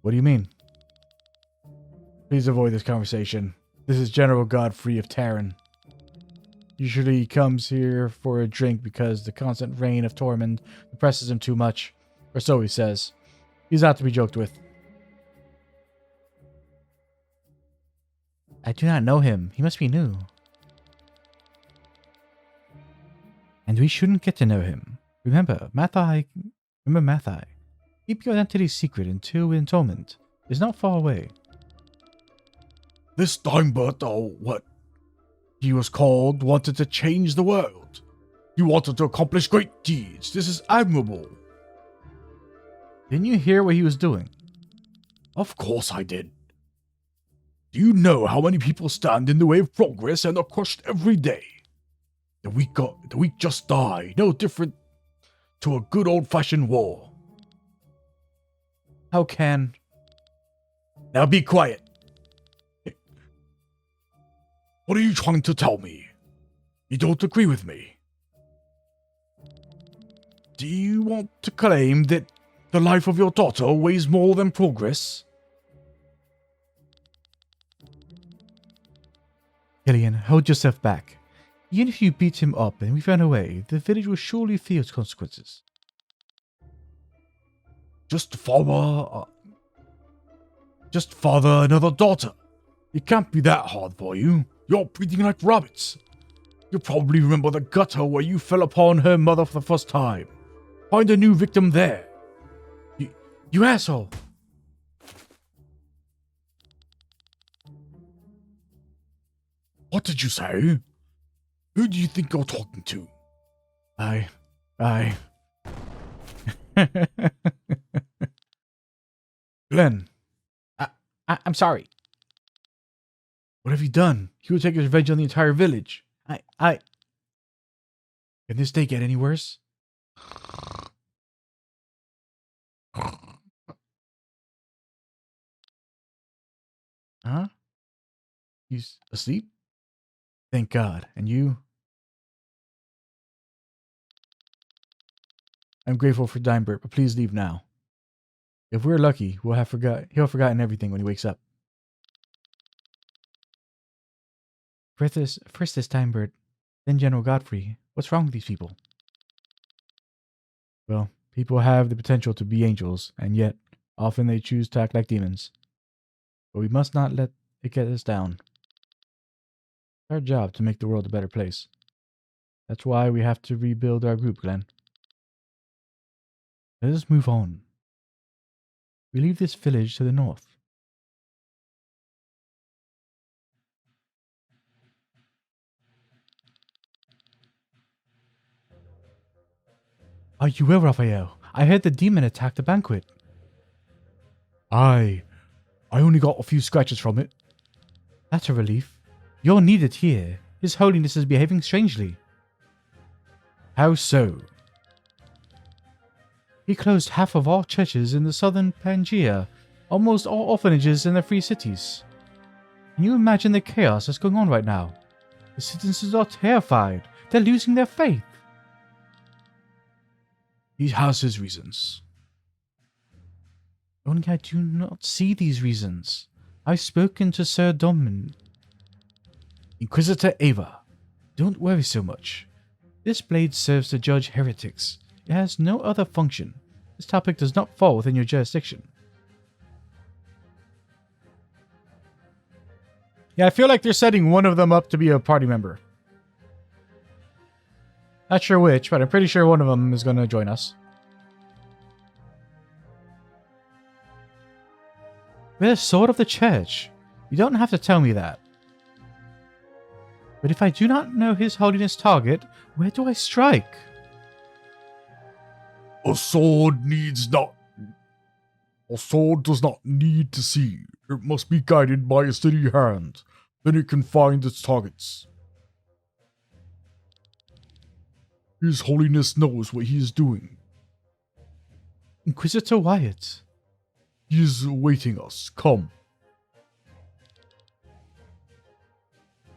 What do you mean? Please avoid this conversation. This is General Godfrey of Terran. Usually he comes here for a drink because the constant rain of Tormund depresses him too much. Or so he says. He's not to be joked with. I do not know him. He must be new. And we shouldn't get to know him. Remember Mathai. Keep your identity secret until we're in Torment. It's not far away. This Dimebert, or what he was called, wanted to change the world. He wanted to accomplish great deeds. This is admirable. Didn't you hear what he was doing? Of course I did. Do you know how many people stand in the way of progress and are crushed every day? The weak just die, no different to a good old-fashioned war. How can... Now be quiet. What are you trying to tell me? You don't agree with me? Do you want to claim that the life of your daughter weighs more than progress? Killian, hold yourself back. Even if you beat him up and we ran away, the village will surely feel its consequences. Just father another daughter. It can't be that hard for you. You're breathing like rabbits. You probably remember the gutter where you fell upon her mother for the first time. Find a new victim there. You asshole. What did you say? Who do you think you're talking to? Glenn. I'm sorry. What have you done? He will take his revenge on the entire village. Can this day get any worse? Huh? He's asleep? Thank God. And you? I'm grateful for Dimebert, but please leave now. If we're lucky, he'll have forgotten everything when he wakes up. First this Dimebert, then General Godfrey. What's wrong with these people? Well, people have the potential to be angels, and yet, often they choose to act like demons. But we must not let it get us down. It's our job to make the world a better place. That's why we have to rebuild our group, Glenn. Let us move on. We leave this village to the north. Are you well, Raphael? I heard the demon attacked the banquet. I only got a few scratches from it. That's a relief. You're needed here. His Holiness is behaving strangely. How so? He closed half of all churches in the southern Pangaea, almost all orphanages in the free cities. Can you imagine the chaos that's going on right now? The citizens are terrified. They're losing their faith. He has his reasons. Only I do not see these reasons. I've spoken to Sir Dominic. Inquisitor Ava. Don't worry so much. This blade serves to judge heretics. It has no other function. This topic does not fall within your jurisdiction. Yeah, I feel like they're setting one of them up to be a party member. Not sure which, but I'm pretty sure one of them is going to join us. We're the sword of the church. You don't have to tell me that. But if I do not know His Holiness' target, where do I strike? A sword does not need to see. It must be guided by a steady hand. Then it can find its targets. His Holiness knows what he is doing. Inquisitor Wyatt. He is awaiting us. Come.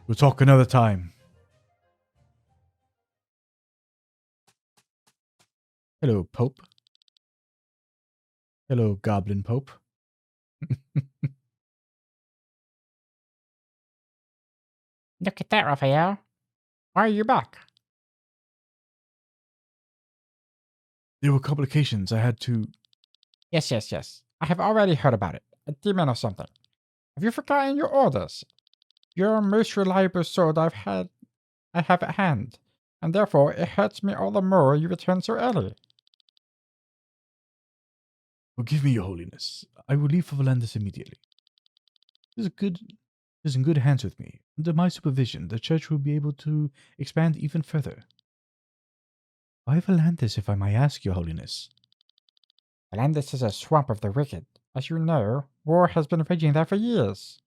We'll talk another time. Hello, Pope. Hello, Goblin Pope. Look at that, Raphael. Why are you back? There were complications. I had to... Yes, yes, yes. I have already heard about it. A demon or something. Have you forgotten your orders? Your most reliable sword I have at hand, and therefore it hurts me all the more you return so early. Forgive me, Your Holiness. I will leave for Volandis immediately. It is in good hands with me. Under my supervision, the church will be able to expand even further. Why Volandis, if I may ask, Your Holiness? Volandis is a swamp of the wicked. As you know, war has been raging there for years.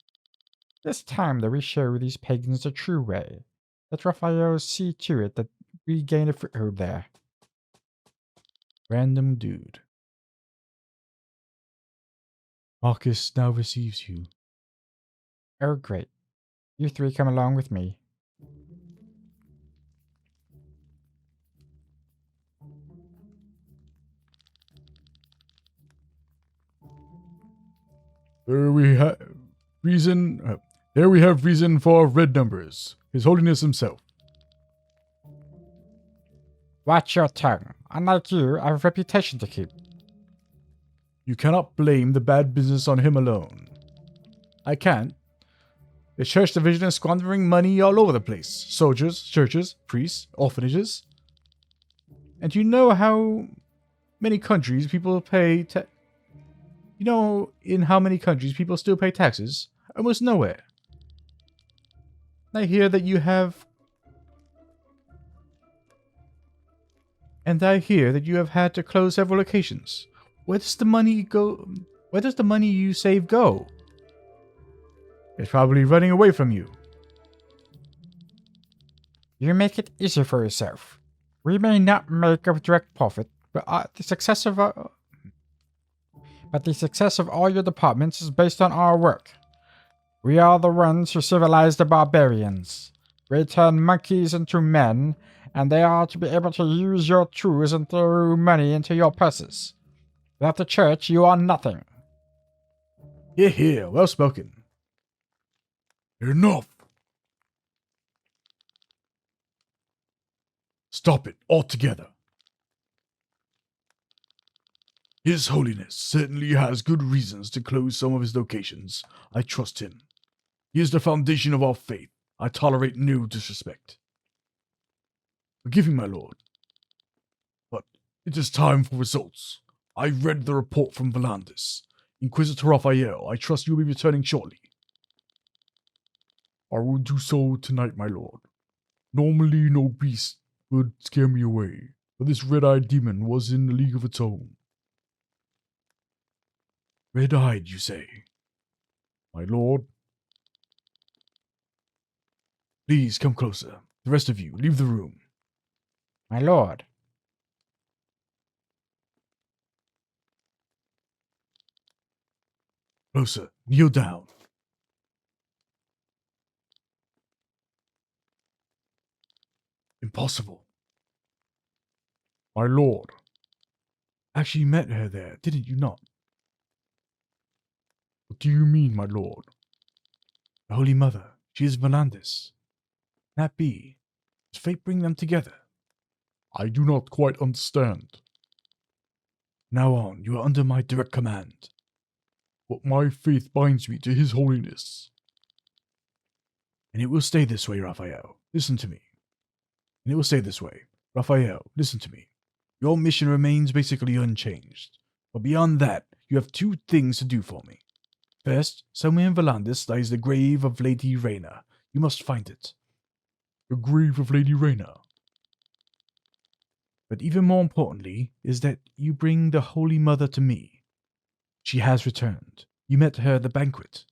This time that we show these pagans the true way. Let Raphael see to it that we gain a foothold there. Random dude. Marcus now receives you. Oh, great. You three come along with me. There we have reason. There we have reason for red numbers. His Holiness himself. Watch your tongue. Unlike you, I have a reputation to keep. You cannot blame the bad business on him alone. I can't. The church division is squandering money all over the place. Soldiers, churches, priests, orphanages. And you know how many countries people pay You know in how many countries people still pay taxes? Almost nowhere. I hear that you have... And I hear that you have had to close several locations. Where does the money go? Where does the money you save go? It's probably running away from you. You make it easy for yourself. We may not make a direct profit, but the success of all your departments is based on our work. We are the ones who civilize the barbarians. We turn monkeys into men, and they are to be able to use your tools and throw money into your purses. Without the church, you are nothing. Hear, hear. Well spoken. Enough. Stop it altogether. His Holiness certainly has good reasons to close some of his locations. I trust him. He is the foundation of our faith. I tolerate no disrespect. Forgive me, my lord. But it is time for results. I read the report from Volandis. Inquisitor Raphael, I trust you will be returning shortly. I will do so tonight, my lord. Normally no beast would scare me away, but this red-eyed demon was in a league of its own. Red-eyed, you say? My lord? Please come closer. The rest of you, leave the room. My lord. Closer. Kneel down. Impossible. My lord. Actually met her there, didn't you not? What do you mean, my lord? The Holy Mother. She is Volandis. That be. Does fate bring them together? I do not quite understand. Now on, you are under my direct command. But my faith binds me to His Holiness. And it will stay this way, Raphael. Listen to me. And it will stay this way. Raphael, listen to me. Your mission remains basically unchanged. But beyond that, you have two things to do for me. First, somewhere in Volandis lies the grave of Lady Reyna. You must find it. The grave of Lady Reyna? But even more importantly is that you bring the Holy Mother to me. She has returned. You met her at the banquet.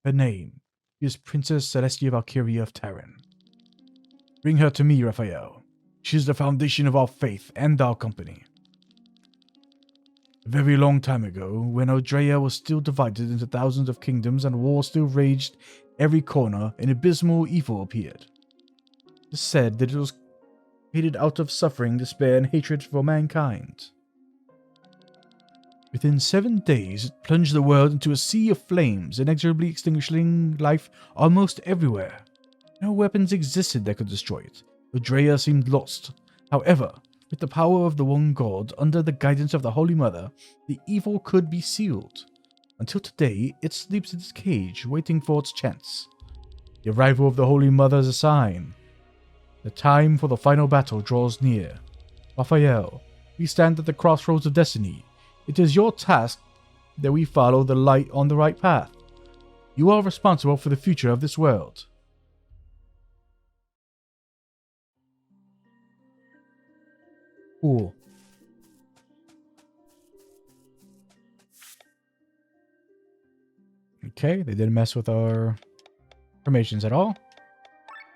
Her name is Princess Celestia Valkyria of Terran. Bring her to me, Raphael. She is the foundation of our faith and our company. A very long time ago, when Odrea was still divided into thousands of kingdoms and war still raged every corner, an abysmal evil appeared. It is said that it was created out of suffering, despair, and hatred for mankind. Within 7 days, it plunged the world into a sea of flames, inexorably extinguishing life almost everywhere. No weapons existed that could destroy it. Odrea seemed lost. However, With the power of the one god, under the guidance of the Holy Mother, the evil could be sealed. Until today, it sleeps in its cage, waiting for its chance. The arrival of the Holy Mother is a sign. The time for the final battle draws near. Raphael, we stand at the crossroads of destiny. It is your task that we follow the light on the right path. You are responsible for the future of this world. Cool. Okay, they didn't mess with our formations at all.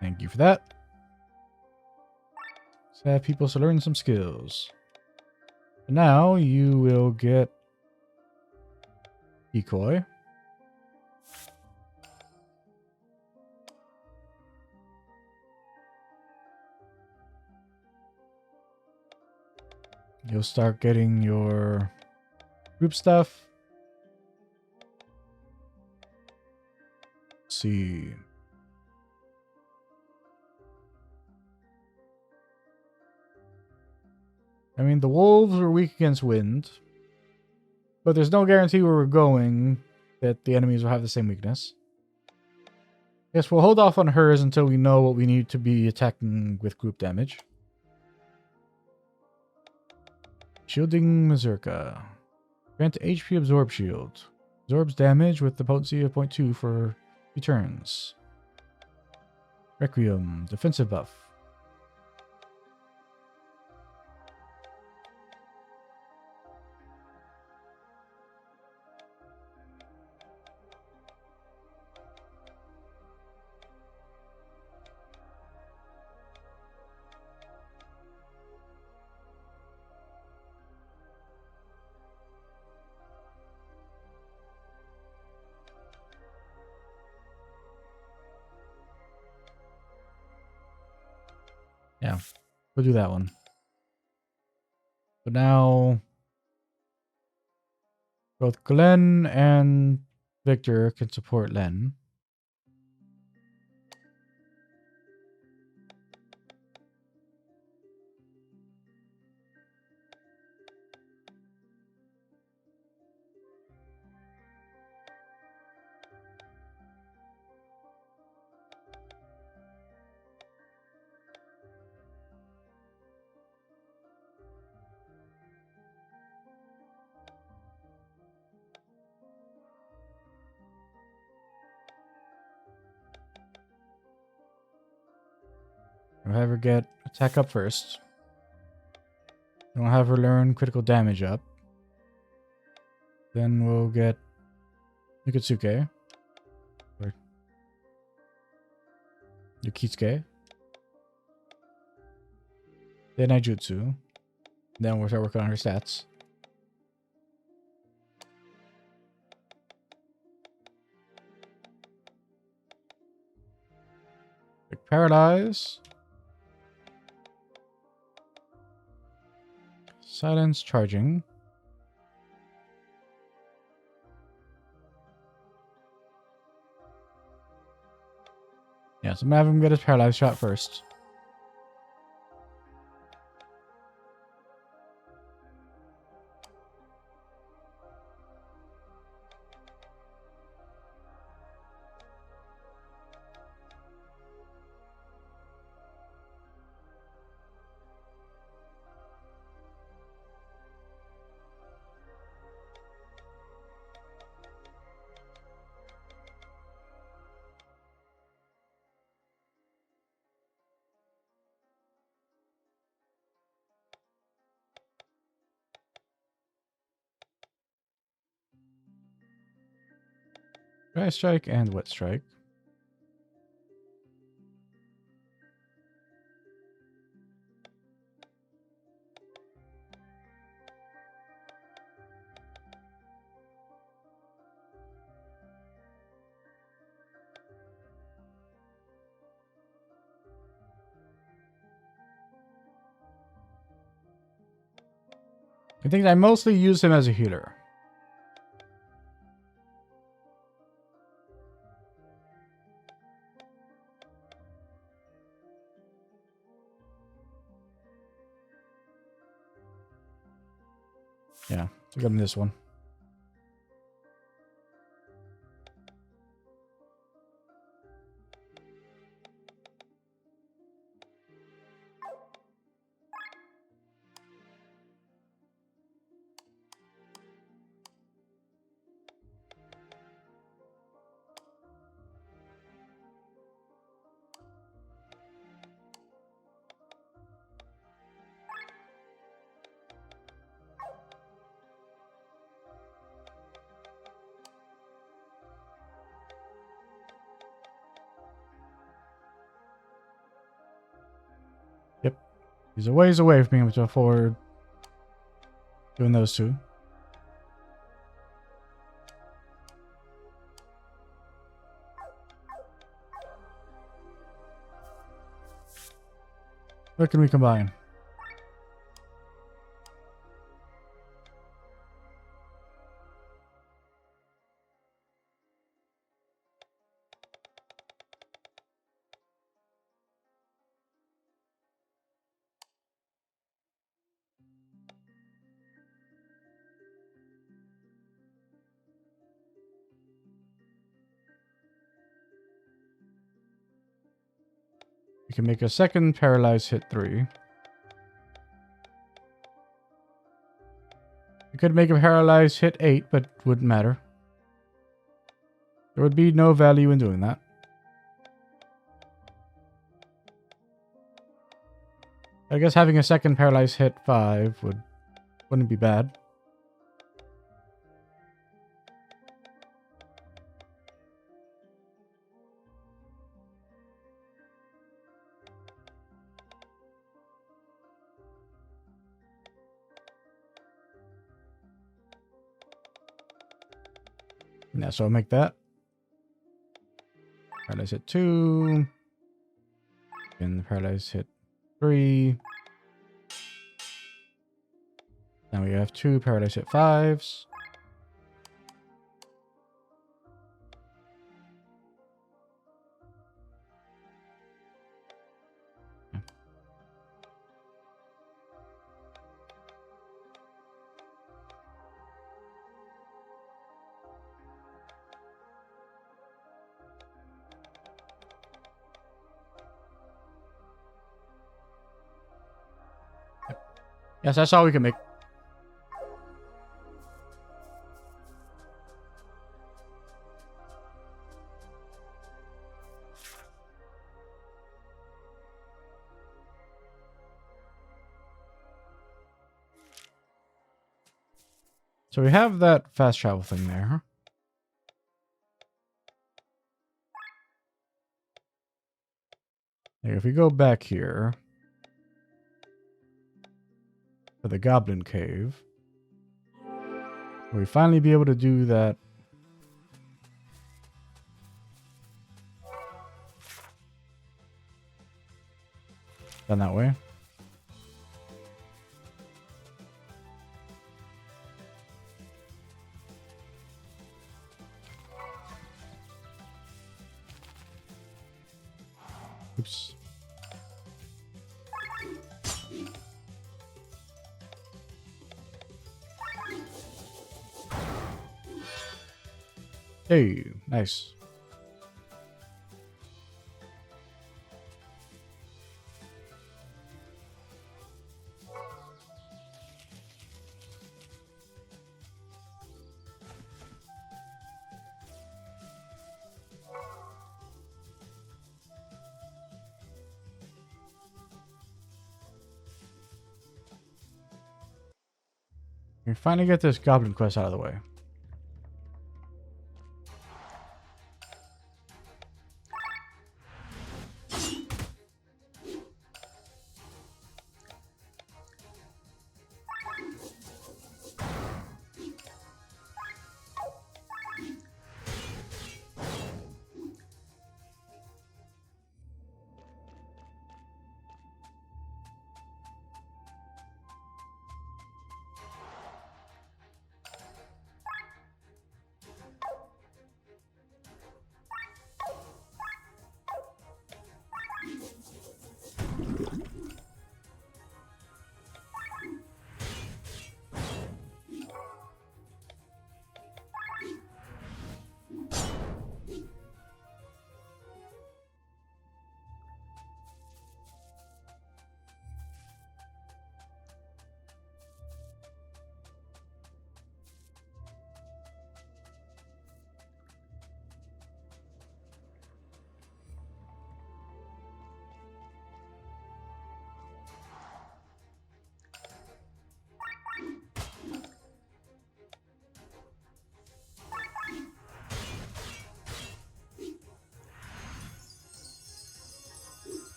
Thank you for that. Let's have people to learn some skills. Now you will get decoy. You'll start getting your group stuff. Let's see. I mean, the wolves are weak against wind, but there's no guarantee where we're going that the enemies will have the same weakness. Yes, we'll hold off on hers until we know what we need to be attacking with group damage. Shielding Mazurka. Grant HP Absorb Shield. Absorbs damage with the potency of 0.2 for 2 turns. Requiem. Defensive buff. Yeah, we'll do that one. But now, both Glenn and Victor can support Len. We'll have her get attack up first. Then we'll have her learn critical damage up. Then we'll get Nikitsuke. Or Yukitsuke. Then Naijutsu. Then we'll start working on her stats. Like Paralyze. Silence charging. Yeah, so I'm gonna have him get his paralyzed shot first. Dry strike and wet strike. I think I mostly use him as a healer. Yeah, so give him this one. Yep. He's a ways away from being able to afford doing those two. What can we combine? We can make a second paralyze hit 3. We could make a paralyze hit 8, but wouldn't matter. There would be no value in doing that. I guess having a second paralyze hit 5 wouldn't be bad. Yeah, so I'll make that. Paralyze hit 2. And paralyze hit 3. Now we have 2 paralyze hit 5s. Yes, that's all we can make. So we have that fast travel thing there, huh? If we go back here to the Goblin Cave, will we finally be able to do that? Done that way. Oops. Hey, nice. We finally get this Goblin quest out of the way.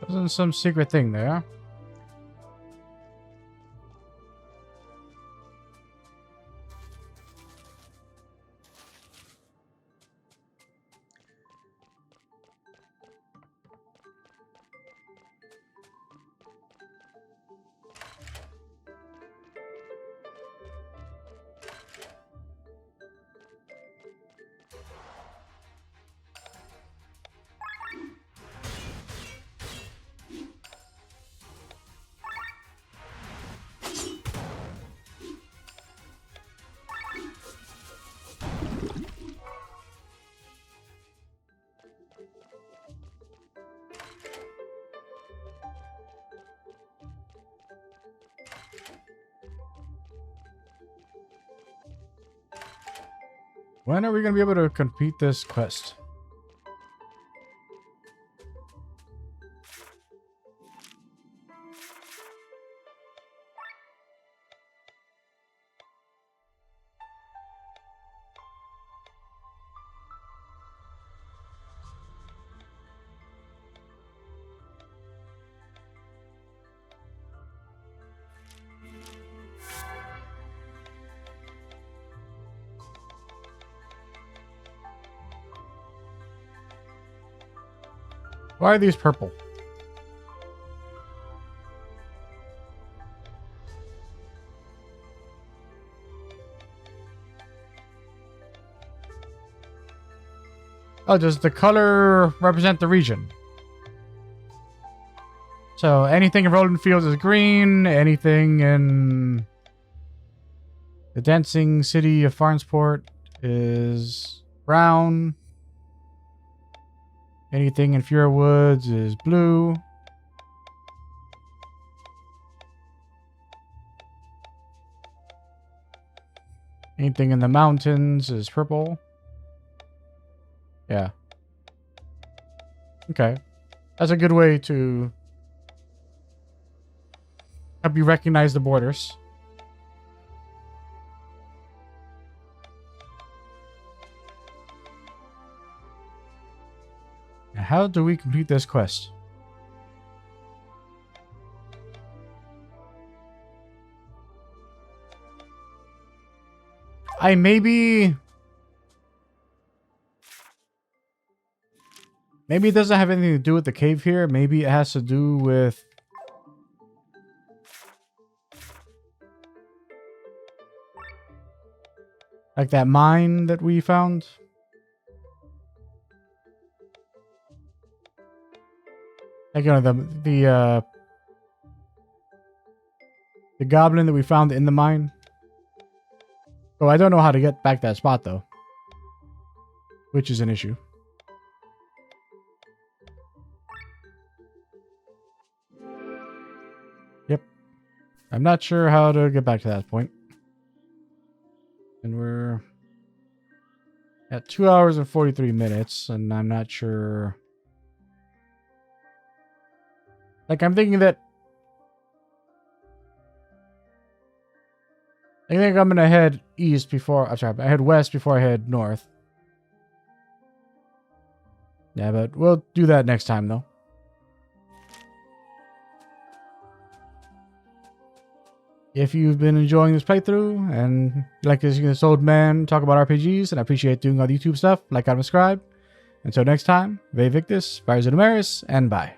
Isn't some secret thing there? When are we going to be able to complete this quest? Why are these purple? Oh, does the color represent the region? So anything in Roland Fields is green, anything in the dancing city of Farnsport is brown. Anything in Fura Woods is blue. Anything in the mountains is purple. Yeah. Okay. That's a good way to help you recognize the borders. Now, how do we complete this quest? Maybe it doesn't have anything to do with the cave here. Maybe it has to do with like that mine that we found. Like, you know, the goblin that we found in the mine. Oh, I don't know how to get back that spot though, which is an issue. Yep, I'm not sure how to get back to that point, and we're at 2 hours and 43 minutes, and I'm not sure. Like, I'm thinking that I think I'm gonna head east before. I'm sorry, I head west before I head north. Yeah, but we'll do that next time, though. If you've been enjoying this playthrough and you like listening to this old man talk about RPGs and I appreciate doing all the YouTube stuff, like, comment, subscribe. Until next time, Ve Victus, Virus Numeris, and bye.